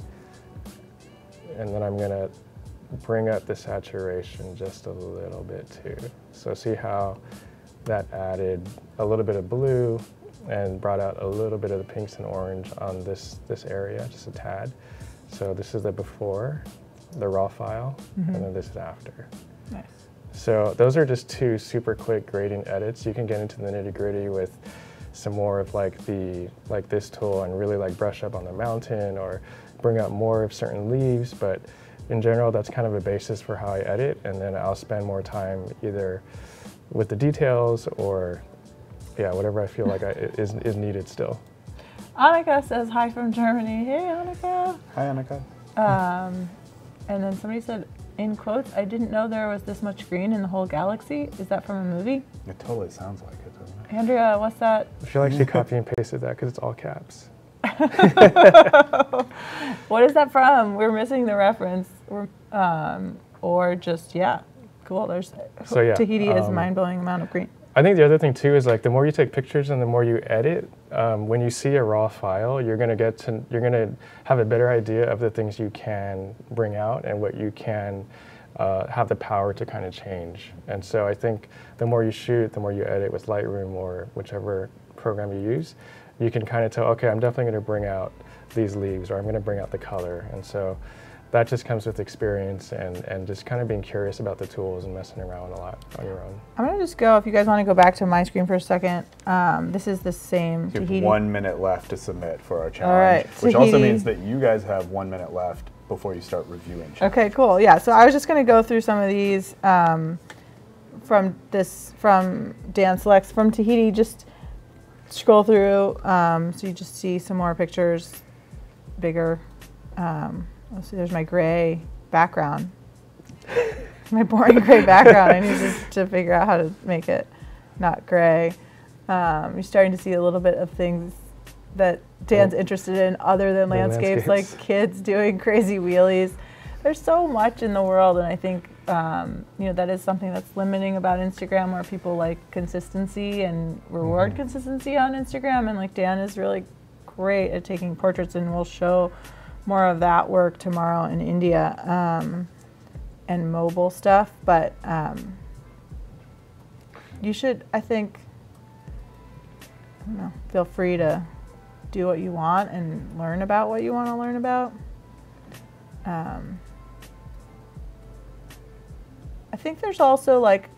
And then I'm going to bring up the saturation just a little bit too. So see how that added a little bit of blue and brought out a little bit of the pinks and orange on this area, just a tad. So this is the before, the raw file, and then this is after. Nice. So those are just two super quick gradient edits. You can get into the nitty-gritty with some more of like this tool and really like brush up on the mountain or bring out more of certain leaves, but in general, that's kind of a basis for how I edit, and then I'll spend more time either with the details or, yeah, whatever I feel like is needed still. Annika says hi from Germany. Hey, Annika. Hi, Annika. And then somebody said, in quotes, I didn't know there was this much green in the whole galaxy. Is that from a movie? It totally sounds like it, doesn't it? Andrea, what's that? I feel like she copy and pasted that because it's all caps. What is that from? We're missing the reference. Or just, yeah, cool. There's So, yeah, Tahiti is a mind-blowing amount of green. I think the other thing too is like the more you take pictures and the more you edit, when you see a raw file, you're gonna have a better idea of the things you can bring out and what you can have the power to kind of change. And so I think the more you shoot, the more you edit with Lightroom or whichever program you use, you can kind of tell, okay, I'm definitely going to bring out these leaves, or I'm going to bring out the color. And so that just comes with experience and just kind of being curious about the tools and messing around a lot on your own. I'm going to just go, if you guys want to go back to my screen for a second, this is the same You have Tahiti. 1 minute left to submit for our challenge, All right, which also Tahiti. means that you guys have 1 minute left before you start reviewing. Okay, cool. Yeah, so I was just going to go through some of these from Dan Selects from Tahiti. Just scroll through so you just see some more pictures, bigger. Let's see, there's my gray background. My boring gray background. I need to figure out how to make it not gray. You're starting to see a little bit of things that Dan's interested in other than landscapes, like kids doing crazy wheelies. There's so much in the world, and I think that is something that's limiting about Instagram, where people like consistency and reward consistency on Instagram, and like Dan is really great at taking portraits, and we'll show more of that work tomorrow in India, and mobile stuff. But you should, I think, I don't know, feel free to do what you want and learn about what you want to learn about. I think there's also like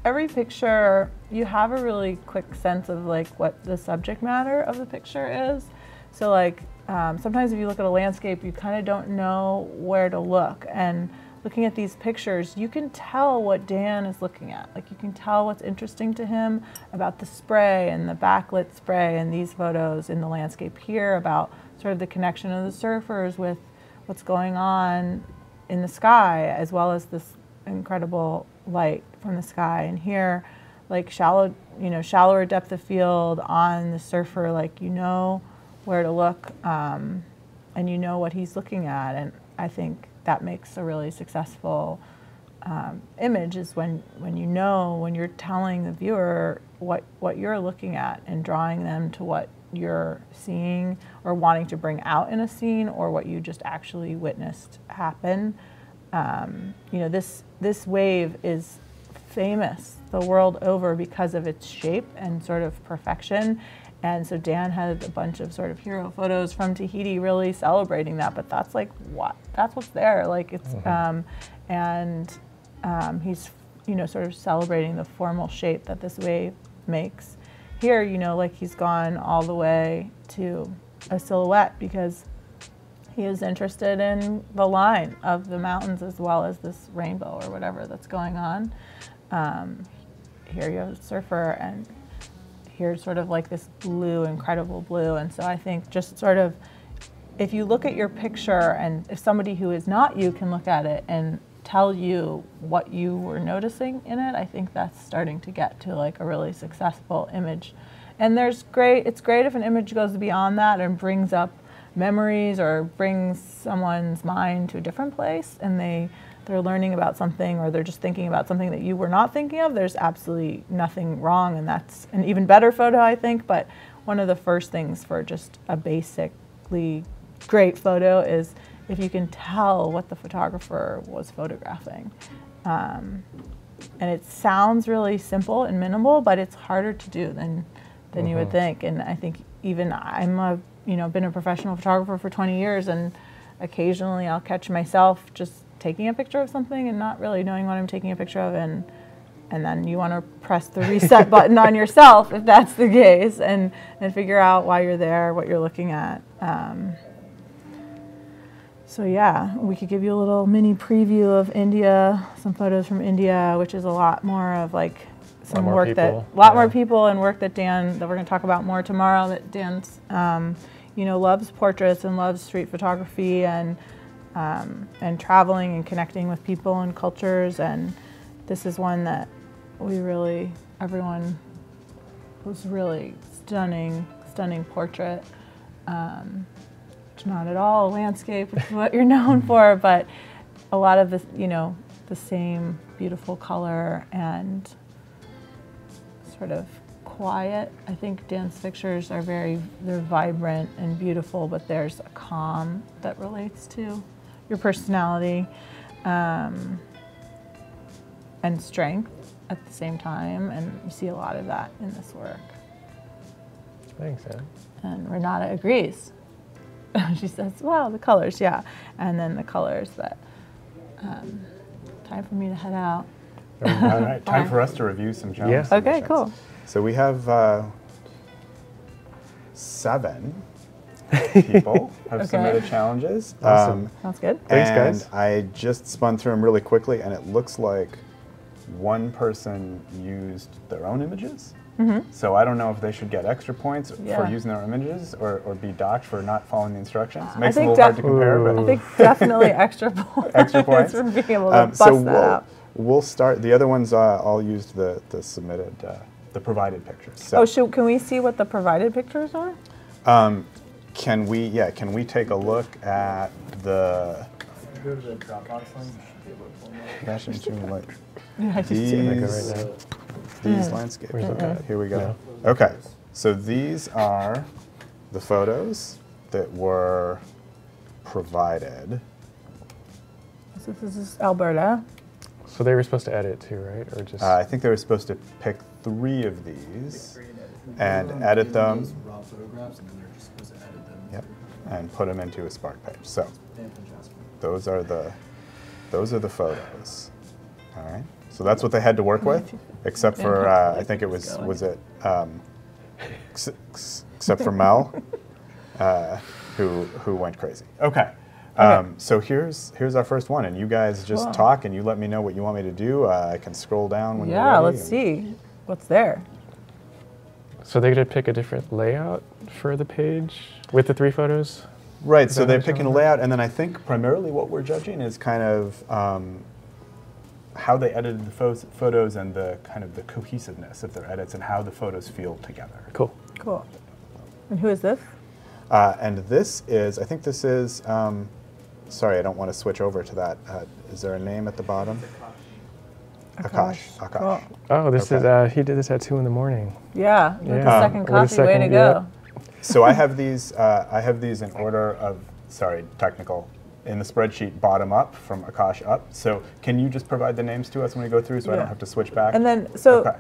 every picture, you have a really quick sense of like what the subject matter of the picture is. So like sometimes if you look at a landscape, you kind of don't know where to look. And looking at these pictures, you can tell what Dan is looking at. Like you can tell what's interesting to him about the spray and the backlit spray in these photos in the landscape here, about sort of the connection of the surfers with what's going on in the sky, as well as this incredible light from the sky. And here, like shallower depth of field on the surfer, like you know where to look, and you know what he's looking at. And I think that makes a really successful image, is when you're telling the viewer what you're looking at and drawing them to what you're seeing or wanting to bring out in a scene, or what you just actually witnessed happen. This wave is famous the world over because of its shape and sort of perfection. And so Dan had a bunch of sort of hero photos from Tahiti really celebrating that, but that's like that's what's there. Like it's, he's, sort of celebrating the formal shape that this wave makes. Here, like he's gone all the way to a silhouette because he is interested in the line of the mountains as well as this rainbow or whatever that's going on. Here you have a surfer, and here's sort of like this blue, incredible blue. And so I think just sort of, if you look at your picture, and if somebody who is not you can look at it and tell you what you were noticing in it, I think that's starting to get to like a really successful image. And it's great if an image goes beyond that and brings up memories or brings someone's mind to a different place, and they're learning about something, or they're just thinking about something that you were not thinking of. There's absolutely nothing wrong, and that's an even better photo, I think. But one of the first things for just a basically great photo is if you can tell what the photographer was photographing. And it sounds really simple and minimal, but it's harder to do than you would think. And I think even been a professional photographer for 20 years, and occasionally I'll catch myself just taking a picture of something and not really knowing what I'm taking a picture of, and then you want to press the reset button on yourself if that's the case, and figure out why you're there, what you're looking at. So yeah, we could give you a little mini preview of India, some photos from India, which is a lot more of like some work more people and work that we're going to talk about more tomorrow, that Dan's loves portraits and loves street photography and traveling and connecting with people and cultures. And this is one that everyone was really stunning portrait. It's not at all a landscape, which is what you're known for, but a lot of this, the same beautiful color and sort of quiet. I think Dan's pictures are they're vibrant and beautiful, but there's a calm that relates to your personality and strength at the same time, and you see a lot of that in this work. Thanks, Anne. And Renata agrees. She says, well, the colors, yeah. And then the colors that, time for me to head out. All right, time for us to review some challenge submissions. Okay, cool. So we have 7 people have submitted challenges. Awesome. Sounds good. Thanks, guys. And I just spun through them really quickly, and it looks like one person used their own images. So I don't know if they should get extra points for using their images or be docked for not following the instructions. Makes it a little hard to compare, but I think definitely extra points. Extra points for being able to bust that out. We'll start. The other ones all used the submitted, the provided pictures. So, can we see what the provided pictures are? Can we take a look at the? Go to the Dropbox link. You should be able to pull them up. That shouldn't seem like Right these landscapes. Okay, here we go. Okay, so these are the photos that were provided. So this is Alberta. So they were supposed to edit too, right? Or just? I think they were supposed to pick 3 of these and edit them. Raw photographs, and then they're just supposed to edit them. Yep, and put them into a Spark page. So those are the photos. All right. So that's what they had to work with, except for I think it was except for Mel, who went crazy. Okay. So here's our first one, and you guys just talk, and you let me know what you want me to do. I can scroll down when you're ready. Yeah, let's see what's there. So they could pick a different layout for the page with the 3 photos? Right, so they're picking a layout, and then I think primarily what we're judging is kind of how they edited the photos and the kind of the cohesiveness of their edits and how the photos feel together. Cool. Cool. And who is this? And this is, I think this is, sorry, I don't want to switch over to that. Is there a name at the bottom? Akash. Cool. Oh, this is, he did this at 2 in the morning. Yeah, with the second with the coffee, way to second- go. So I have these in order of, sorry, technical, in the spreadsheet bottom up from Akash up. So can you just provide the names to us when we go through so I don't have to switch back? And then, so,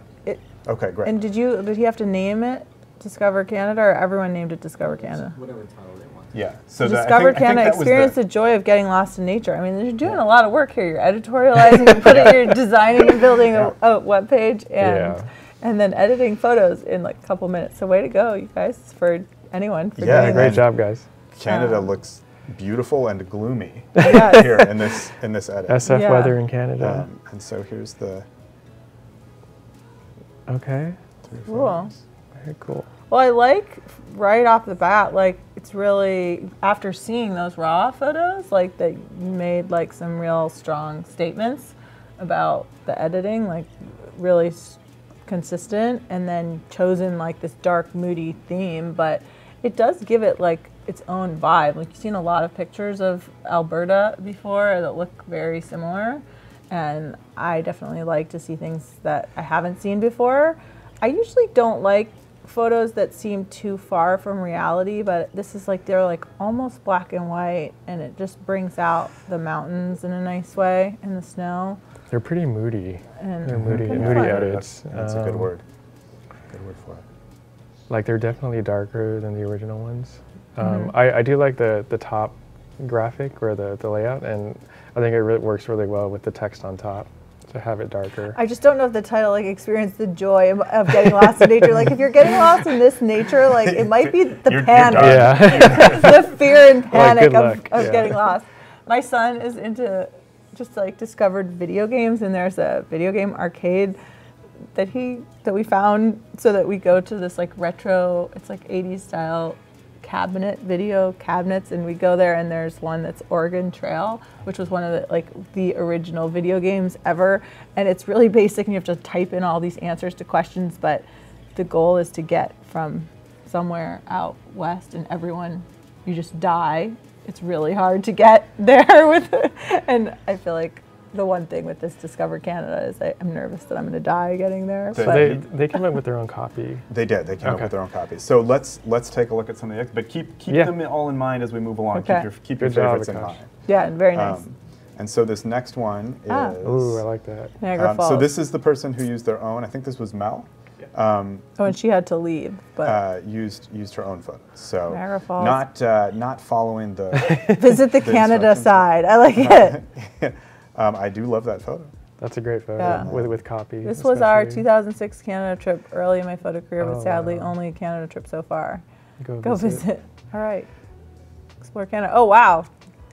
okay, great. and did he have to name it Discover Canada, or everyone named it Discover Canada? Whatever title they want. Yeah. So Discover Canada, experience the joy of getting lost in nature. I mean, you're doing a lot of work here. You're editorializing, you're designing and building a web page, and then editing photos in like a couple minutes. So way to go, you guys, for anyone. For doing great job, guys. Canada looks beautiful and gloomy here in this edit. SF weather in Canada. And so here's the. Okay. Cool. Very cool. Well, I like right off the bat, like it's really, after seeing those raw photos, like that you made like some real strong statements about the editing, like really consistent and then chosen like this dark, moody theme, but it does give it like its own vibe. Like, you've seen a lot of pictures of Alberta before that look very similar, and I definitely like to see things that I haven't seen before. I usually don't like photos that seem too far from reality, but this is like, they're like almost black and white, and it just brings out the mountains in a nice way and the snow. They're pretty moody. And They're moody fun. edits. That's a good word. Good word for it. Like, they're definitely darker than the original ones. I do like the top graphic or the layout, and I think it works really well with the text on top to have it darker. I just don't know if the title, like, experience the joy of getting lost in nature. Like, if you're getting lost in this nature, like, it might be the panic. Yeah. The fear and panic Like, of getting lost. My son is into just like discovered video games, and there's a video game arcade that we found, so that we go to this like retro, it's like 80s style video cabinets, and we go there, and there's one that's Oregon Trail, which was one of the original video games ever, and it's really basic, and you have to type in all these answers to questions, but the goal is to get from somewhere out west, and you just die. It's really hard to get there with it. And I feel like the one thing with this Discover Canada is I'm nervous that I'm going to die getting there. So they came up with their own copy. They did. They came up with their own copy. So let's take a look at some of the, but keep them all in mind as we move along. Okay. Keep your favorites in mind. Yeah, and very nice. And so this next one is. Ooh, I like that. Niagara Falls. So this is the person who used their own. I think this was Mel. And she had to leave, but used her own photos. So Niagara Falls. Not following the visit the Canada side. I like it. I do love that photo. That's a great photo with copy. This was our 2006 Canada trip early in my photo career, but sadly only a Canada trip so far. Go visit. All right. Explore Canada. Oh, wow.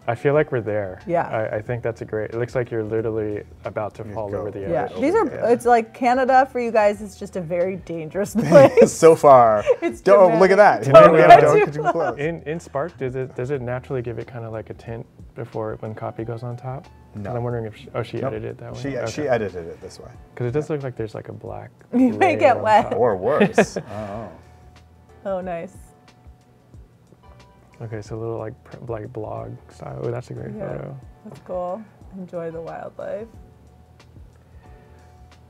I feel like we're there. Yeah. I think that's a great, it looks like you're literally about to fall over the edge. Yeah. These are, it's like Canada for you guys is just a very dangerous place. So far. It's don't look at that. Don't get too close. In Spark, does it naturally give it kind of like a tint when copy goes on top? No. And I'm wondering if she edited it that way. She edited it this way. Because it does look like there's like a black. You may get wet. Or worse. Oh. Oh, nice. Okay, so a little like blog style. Oh, that's a great photo. That's cool. Enjoy the wildlife.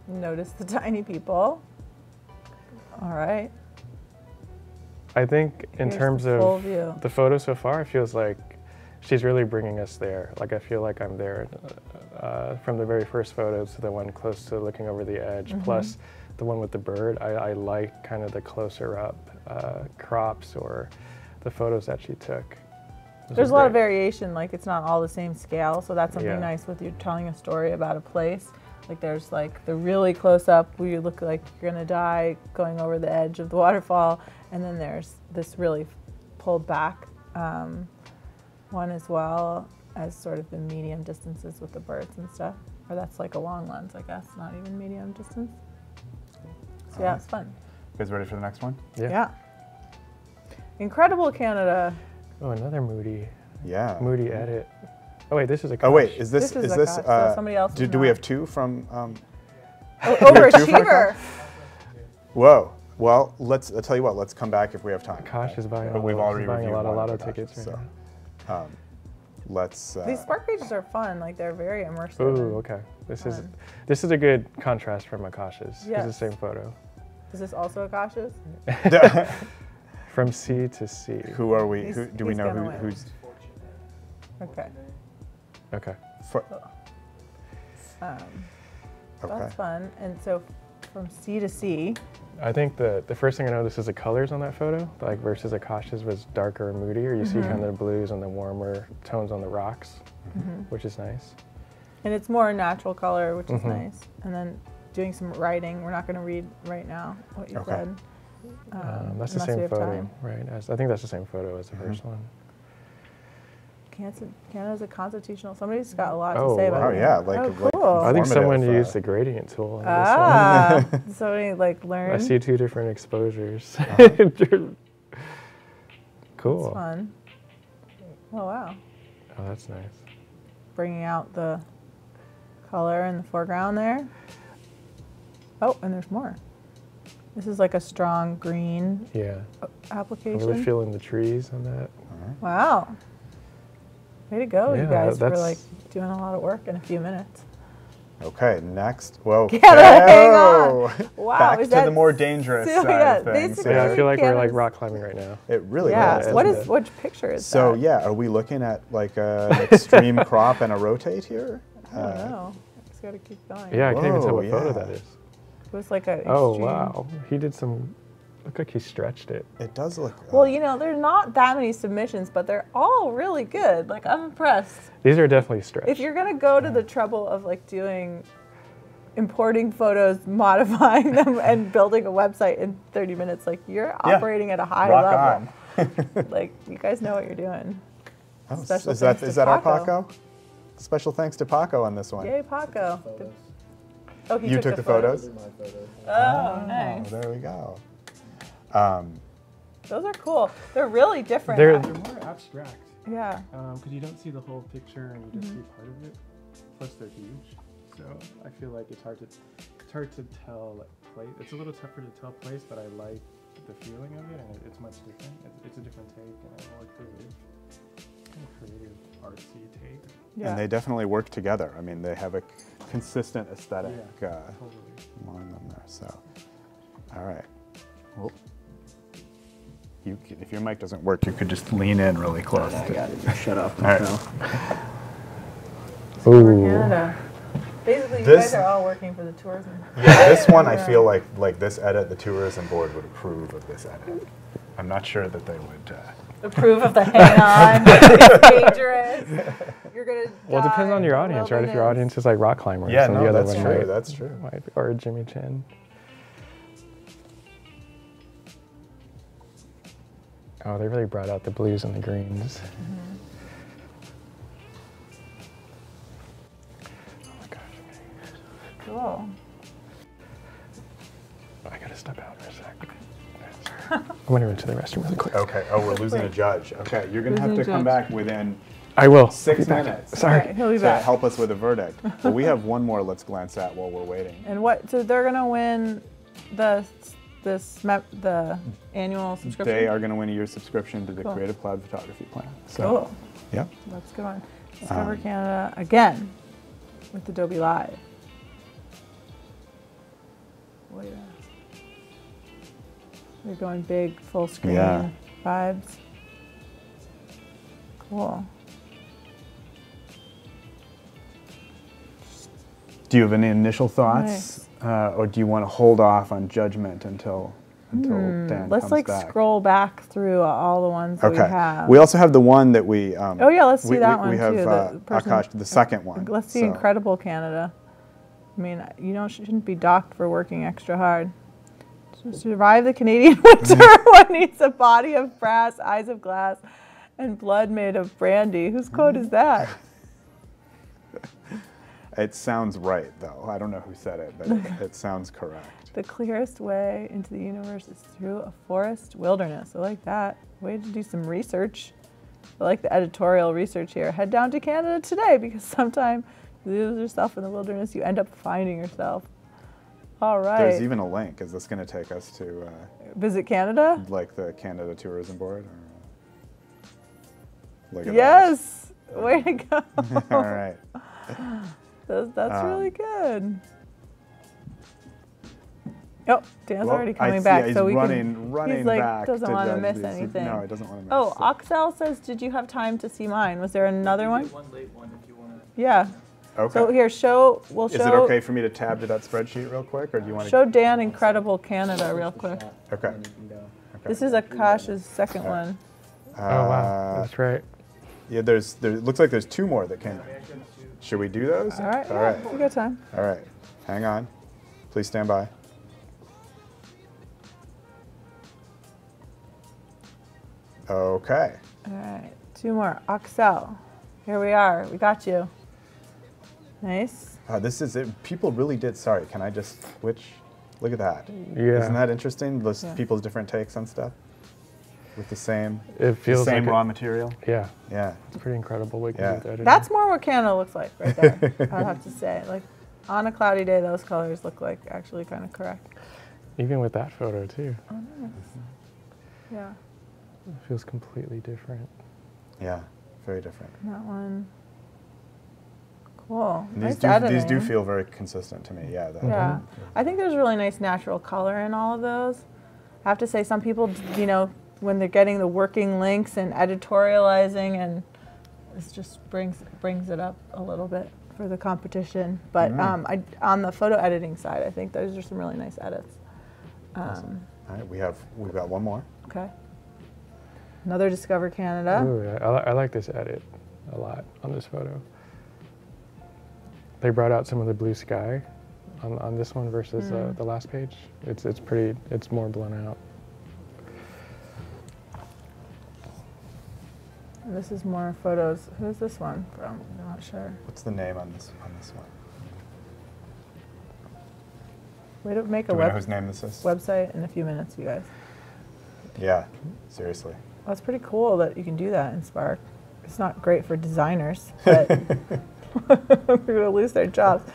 Notice the tiny people. All right. I think in terms of view. the photo so far, it feels like she's really bringing us there. Like, I feel like I'm there from the very first photos to the one close to looking over the edge, plus the one with the bird. I like kind of the closer up crops or the photos that she took. There's a lot of variation, like it's not all the same scale, so that's something nice with you telling a story about a place. Like there's like the really close up where you look like you're gonna die going over the edge of the waterfall, and then there's this really pulled back one as well as sort of the medium distances with the birds and stuff. Or that's like a long lens, I guess, not even medium distance. So yeah, it's fun. You guys ready for the next one? Yeah. Incredible Canada. Oh, another moody. Yeah. Moody edit. Oh wait, this is a. Oh wait, is this so somebody else? Do we have two from? Overachiever. Whoa. Well, I'll tell you what. Let's come back if we have time. Kosh is buying. But we've already buying reviewed a lot of one lotto of tickets. So, let's. These Spark pages are fun. Like they're very immersive. Ooh, okay. This is a good contrast from Akash's. Yes. It's the same photo. Is this also Akash's? From sea to sea. Who are we? Do we know who's? Okay. Okay. That's fun. And so from sea to sea. I think the first thing I noticed is the colors on that photo, like versus Akash's was darker and moodier. You see kind of the blues and the warmer tones on the rocks, which is nice. And it's more natural color, which is nice. And then doing some writing. We're not going to read right now what you said. That's the same photo, right? I think that's the same photo as the first one. Canada's a constitutional. Somebody's got a lot to say about it. Oh yeah, cool. I think someone used the gradient tool. Somebody learned. I see two different exposures. Cool. That's fun. Oh wow. Oh, that's nice. Bringing out the color in the foreground there. Oh, and there's more. This is like a strong green Yeah. application. I'm really feeling the trees on that. Wow. Way to go, you Yeah, guys, for that's- like doing a lot of work in a few minutes. Okay, next. Whoa. Hang on. Wow. Back is to the that more dangerous so- side yeah, of things. basically- Yeah, I feel like we're like Canada's- rock climbing right now. It really Yeah. is. What doesn't is it? which picture is So that? yeah, are we looking at like an extreme crop and a rotate here? I don't know. Just gotta keep going. Yeah, I can't even tell Whoa, what photo yeah. that is. It was like a Oh, extreme- wow. He did some, looked like he stretched it. It does look. Well, you know, there's not that many submissions, but they're all really good. Like, I'm impressed. These are definitely stretched. If you're gonna go to the trouble of like importing photos, modifying them, and building a website in 30 minutes, like you're operating at a high rock level. on. Like, you guys know what you're doing. Oh, Special is that thanks to our Paco. Paco? Special thanks to Paco on this one. Yay, Paco. Oh, he You took the photos? Those are my photos. Oh, Oh, nice. there we go. Those are cool. They're really different. They're- They're more abstract Yeah. because you don't see the whole picture and you just see part of it. Plus, they're huge, so I feel like it's hard to tell like place. It's a little tougher to tell place, but I like the feeling of it, and it's much different. It's a different take and a more creative, artsy take. Yeah. And they definitely work together. I mean, they have a consistent aesthetic Totally. along them there. So, all right. Well, if your mic doesn't work, you could just lean in really close. I got it. Shut up. All right. now. Over Ooh. Canada. Basically, you This- guys are all working for the tourism. Yeah, this one I feel like this edit, the tourism board would approve of this edit. I'm not sure that they would. Approve of the hang on. It's dangerous. You're gonna. Well, it depends die on your in the audience, right? If your wilderness. audience is like rock climbers, Yeah, then no, the other that's one true. might, That's true. might, or Jimmy Chin. Oh, they really brought out the blues and the greens. Oh my gosh. Cool. I gotta step out for a sec. I'm gonna run to the restroom really quick. Okay. Oh, we're losing a judge. Okay, you're gonna have Losing to a come judge. back within I will. 6 Be back. minutes. Sorry. Okay, he'll be to back. help us with a verdict. But we have one more. Let's glance at while we're waiting. And what? So they're gonna win the annual subscription. They are going to win a year's subscription to the Cool. Creative Cloud photography plan. So, Cool. yeah. That's a good one. Discover Canada again with Adobe Live. Wait. They're going big, full screen Yeah. vibes. Cool. Do you have any initial thoughts, or do you want to hold off on judgment until Dan Let's comes like back? scroll back through all the ones that we Okay. have. We also have the one that we. Oh yeah, let's see that one we have, too. The person- Akash, the second one. Let's see So- Incredible Canada. I mean, you know, shouldn't be docked for working extra hard. To survive the Canadian winter, one needs a body of brass, eyes of glass, and blood made of brandy. Whose quote is that? It sounds right, though. I don't know who said it, but it sounds correct. The clearest way into the universe is through a forest wilderness. I like that. Way to do some research. I like the editorial research here. Head down to Canada today because sometime you lose yourself in the wilderness, you end up finding yourself. All right. There's even a link. Is this going to take us to Visit Canada? like the Canada Tourism Board? Or look at Yes. Way to go. that. All right. That's really good. Oh, Dan's Well, already I coming see, back, he's so we running can. He's like back doesn't to want to judge miss these. anything. No, he doesn't want to miss. Oh, so- Oxel says, did you have time to see mine? Was there another You one? get one late one if you want to. Yeah. Okay. So here, we'll Is it show okay for me to tab to that spreadsheet real quick, or do you want to? show Dan Incredible Canada real quick. Okay. And you can go. This is Akash's second one. Oh wow, that's right. Yeah, there looks like there's two more that came. Should we do those? All right. All right. Yeah, we got time. All right. Hang on. Please stand by. Okay. All right. Two more. Oxel. Here we are. We got you. Nice. This is it. People really did. Sorry, can I just switch? Look at that. Yeah. Isn't that interesting? Those Yeah. people's different takes on stuff with the same, It feels same like raw material. yeah, Yeah. it's pretty incredible what you Yeah. can do with editing. That's more what Canada looks like right there. I'd have to say. Like on a cloudy day, those colors look like actually kind of correct. Even with that photo too, Oh, nice. Yeah, it feels completely different. Yeah, very different. that one. Cool. And Nice these do editing. feel very consistent to me. Yeah. Yeah, I think there's really nice natural color in all of those. I have to say, some people, you know, when they're getting the working links and editorializing, and this just brings it up a little bit for the competition. But on the photo editing side, I think those are some really nice edits. Awesome. All right, we've got one more. Okay. Another Discover Canada. Ooh, I like this edit a lot on this photo. They brought out some of the blue sky on this one versus the last page. It's more blown out. This is more photos. Who's this one from? I'm not sure. What's the name on this one? Way to make Do a we know whose name this is? website in a few minutes, you guys. Yeah, seriously. Well, it's pretty cool that you can do that in Spark. It's not great for designers, but they're going to lose their jobs.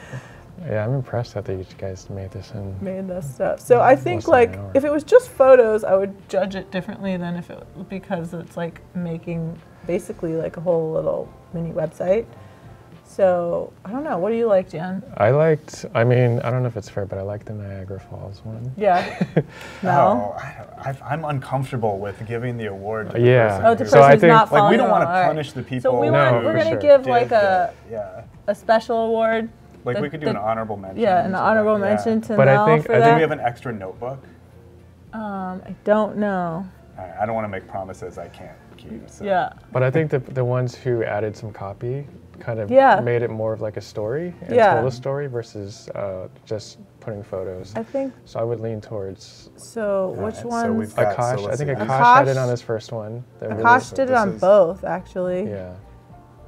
Yeah, I'm impressed that you guys made this in. Made this stuff. So I think, Less than like, an hour. if it was just photos, I would judge it differently than if it, because it's like making basically like a whole little mini website. So I don't know. What do you like, Jan? I mean, I don't know if it's fair, but I like the Niagara Falls one. Yeah. No. Oh, I'm uncomfortable with giving the award to the Yeah. person Oh, to who- So I person who's think- not like, following we don't want to along. All right. punish the people So we're No, going for to sure. give did like yeah. a special award. Like the- we could do the- an honorable mention. Yeah, an to honorable that, yeah. mention to But I Mel think- for I think that. Do we have an extra notebook? I don't know. I don't want to make promises I can't keep. So. Yeah. But I think the ones who added some copy kind of Yeah. made it more of like a story and Yeah. told a story versus just putting photos. I think So I would lean towards so. Which Alright, so ones? we've got- Akash. so I let's think see. Akash had it Akash- on his first one. Then we Akash so did it this on is- both, actually. Yeah.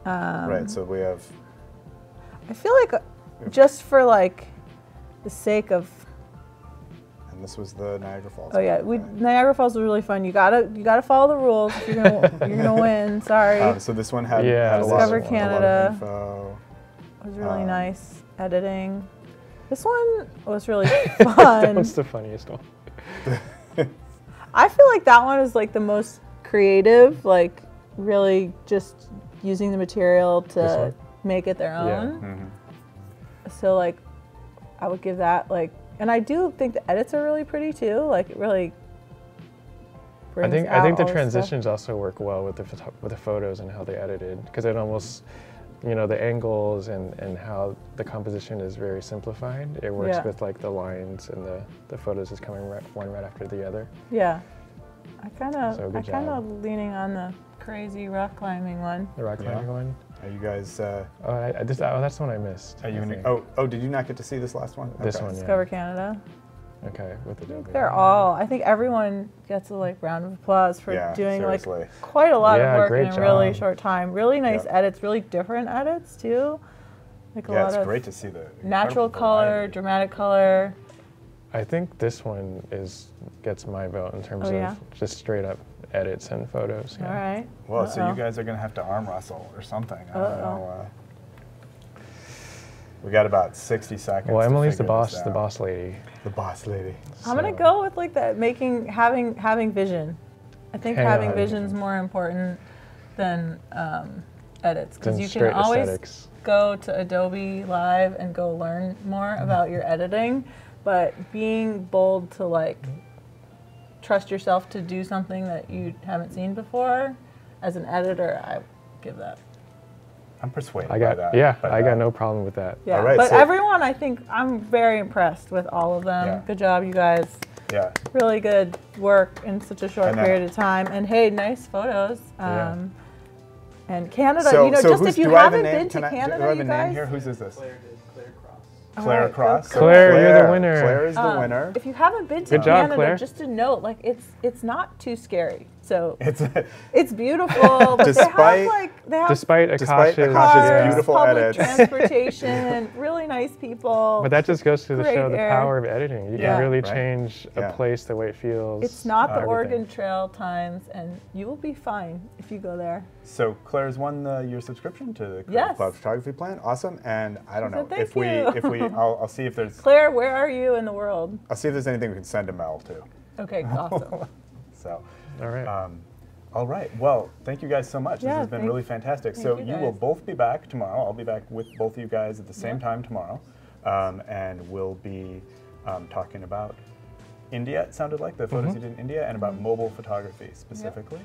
Right. So we have. I feel like just for like the sake of, And this was the Niagara Falls. oh yeah, one, Niagara Falls was really fun. You gotta follow the rules if you're gonna win. Sorry, right? So this one had, Yeah, had a lot Discover of, Canada. A lot of info. it was really um, nice editing. This one was really That fun. one's the funniest one. I feel like that one is like the most creative, like really just using the material This to one? make it their Yeah. own. Mhm. So like, I would give that like, and I do think the edits are really pretty too. Like it really brings I think out the all the stuff. transitions also work well with the photos and how they edited, because it almost, you know, the angles and how the composition is very simplified. It works Yeah. with like the lines and the photos is coming one right after the other. Yeah, I So good kind job. of leaning on the crazy rock climbing one. The rock Yeah. climbing one. Are you guys? Oh, that's the one I missed. Are you? I think. Oh, did you not get to see this last one? This Okay. one, yeah. Discover Canada. Okay, with the I think Adobe. they're all. I think everyone gets a like round of applause for Yeah, doing seriously. like quite a lot Yeah, of work great in a really job. short time. Really nice Yep. edits, really different edits too. Like a Yeah, lot it's of great to see the natural incredible color, variety. dramatic color. I think this one gets my vote in terms Oh, yeah? of just straight up edits and photos. Yeah. All right. Well, so Uh-oh. you guys are gonna have to arm wrestle or something. I don't Uh-oh. know. We got about 60 seconds. Well, to Emily's the figure this boss, the out. boss lady. The boss lady. I'm gonna So- go with like that having vision. I think Hang having on. vision's more important than edits, because Then you can straight always aesthetics. go to Adobe Live and go learn more about your editing, but being bold to like trust yourself to do something that you haven't seen before, as an editor, I give that. I'm persuaded I by got that. yeah, but, I got no problem with that. Yeah, All right, but so- everyone, I think I'm very impressed with all of them. Yeah. Good job, you guys. Yeah. Really good work in such a short I know. period of time. And hey, nice photos. Yeah. And Canada, So, you know, so just who's, if you do I have a haven't name? been to Can Canada, do I have a you name guys. here? Whose is this? Claire did, Claire Cross. Claire Alright, Cross. go Claire, you're the winner. Claire is the winner. If you haven't been to Good job, Canada, Claire. just a note, like it's not too scary. So it's beautiful, but despite Akash's beautiful public edits, transportation, really nice people. But that just goes to great show the air. power of editing. You can really change a place the way it feels. It's not the Oregon Trail times, and you will be fine if you go there. So Claire's won your subscription to the Creative Cloud photography plan. Awesome. And I don't know if we I'll see if there's Claire, where are you in the world? I'll see if there's anything we can send to Mel too. Okay, awesome. So, all right. All right. Well, thank you guys so much. This has been really fantastic. So you will both be back tomorrow. I'll be back with both of you guys at the same time tomorrow, and we'll be talking about India. It sounded like the photos you did in India, and about mobile photography specifically.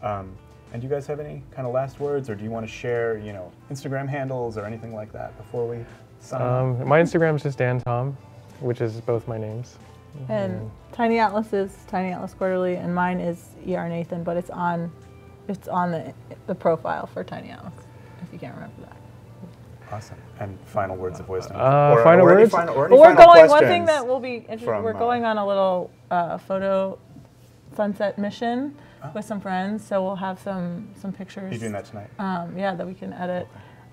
And do you guys have any kind of last words, or do you want to share, Instagram handles or anything like that before we sign off? My Instagram is just Dan Tom, which is both my names. And Tiny Atlas is Tiny Atlas Quarterly, and mine is ER Nathan, but it's on the profile for Tiny Atlas, if you can't remember that. Awesome. And final words of wisdom. Final words? One thing that will be interesting, we're going on a little photo sunset mission with some friends, so we'll have some pictures. Are you doing that tonight? Yeah, that we can edit.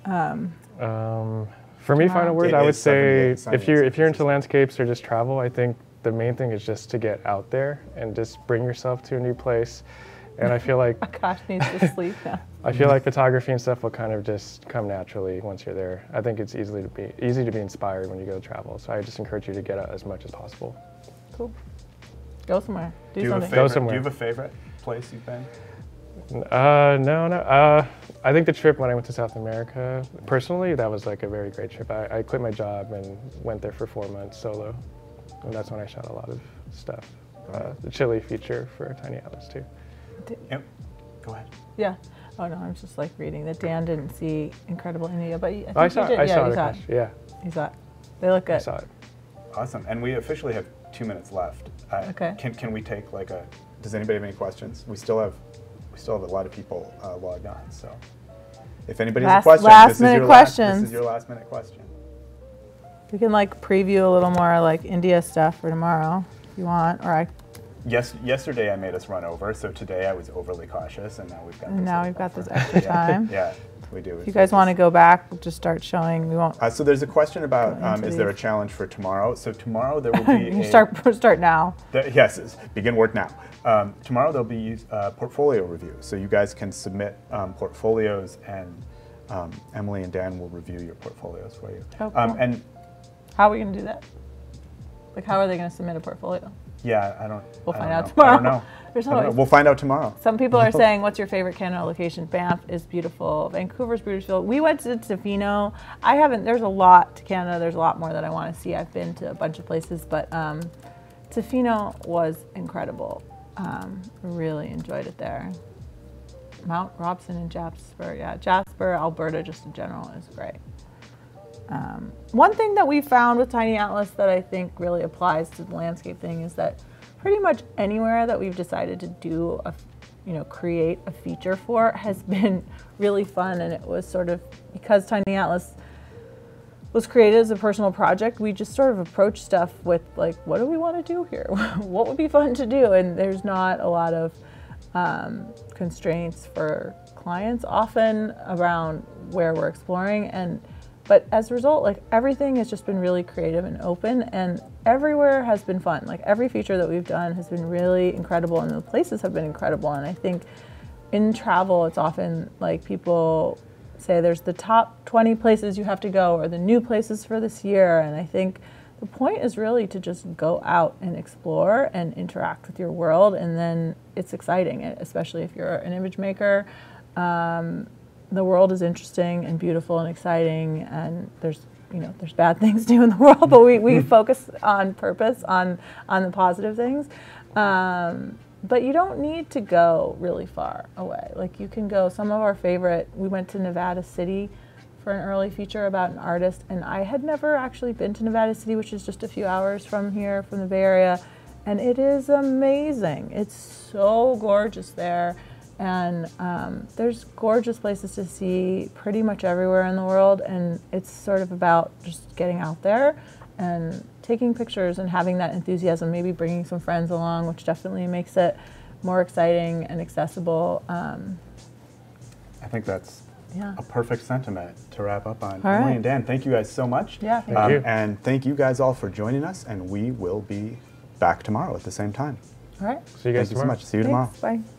For me, final words, I would say if you're into landscapes or just travel, I think the main thing is just to get out there and just bring yourself to a new place. And I feel like Akash needs to sleep now. I feel like photography and stuff will kind of just come naturally once you're there. I think it's easy to be inspired when you go travel. So I just encourage you to get out as much as possible. Cool. Go somewhere. Do something. Go somewhere. Do you have a favorite place you've been? No. I think the trip when I went to South America, personally, that was like a very great trip. I quit my job and went there for 4 months solo. And that's when I shot a lot of stuff. The Chile feature for Tiny Atlas too. Yep. Go ahead. Yeah. Oh no, I'm just like reading that Dan didn't see Incredible India, but I saw it. Yeah. He saw it. They look good. I saw it. Awesome. And we officially have 2 minutes left. Okay. Can we take does anybody have any questions? We still have a lot of people logged on, so if anybody has a question, this is your last minute question. We can preview a little more India stuff for tomorrow if you want, or Yesterday I made us run over, so today I was overly cautious, and now we've got. This extra time. Yeah, we do. If you guys want to go back, we'll just start showing. We won't. So there's a question about is there a challenge for tomorrow? So tomorrow there will be. You start now. Yes, begin work now. Tomorrow there'll be portfolio review, so you guys can submit portfolios, and Emily and Dan will review your portfolios for you. Oh, cool. And how are we going to do that? How are they going to submit a portfolio? Yeah, We'll find out tomorrow. I don't know. We'll find out tomorrow. Some people are saying, what's your favorite Canada location? Banff is beautiful. Vancouver's beautiful. We went to Tofino. There's a lot to Canada. There's a lot more that I want to see. I've been to a bunch of places, but Tofino was incredible. Really enjoyed it there. Mount Robson and Jasper. Yeah, Jasper, Alberta, just in general, is great. One thing that we found with Tiny Atlas that I think really applies to the landscape thing is that pretty much anywhere that we've decided to do create a feature for has been really fun, and it was sort of because Tiny Atlas was created as a personal project, we just sort of approach stuff with what do we want to do here? What would be fun to do? And there's not a lot of constraints for clients often around where we're exploring, but as a result, everything has just been really creative and open, and everywhere has been fun. Every feature that we've done has been really incredible, and the places have been incredible. And I think in travel, it's often people say there's the top 20 places you have to go, or the new places for this year. And I think the point is really to just go out and explore and interact with your world, and then it's exciting, especially if you're an image maker. The world is interesting and beautiful and exciting, and there's bad things to do in the world, but we focus on purpose, on the positive things. But you don't need to go really far away. You can go, some of our favorite, we went to Nevada City for an early feature about an artist, and I had never actually been to Nevada City, which is just a few hours from here, from the Bay Area, and it is amazing. It's so gorgeous there. And there's gorgeous places to see pretty much everywhere in the world, and it's sort of about just getting out there and taking pictures and having that enthusiasm, maybe bringing some friends along, which definitely makes it more exciting and accessible. I think that's Yeah. a perfect sentiment to wrap up on. All Emily right. and Dan, thank you guys so much. Yeah, thank you. And thank you guys all for joining us, and we will be back tomorrow at the same time. All right. See you guys Thank you so tomorrow. much. See you tomorrow. Thanks. Bye.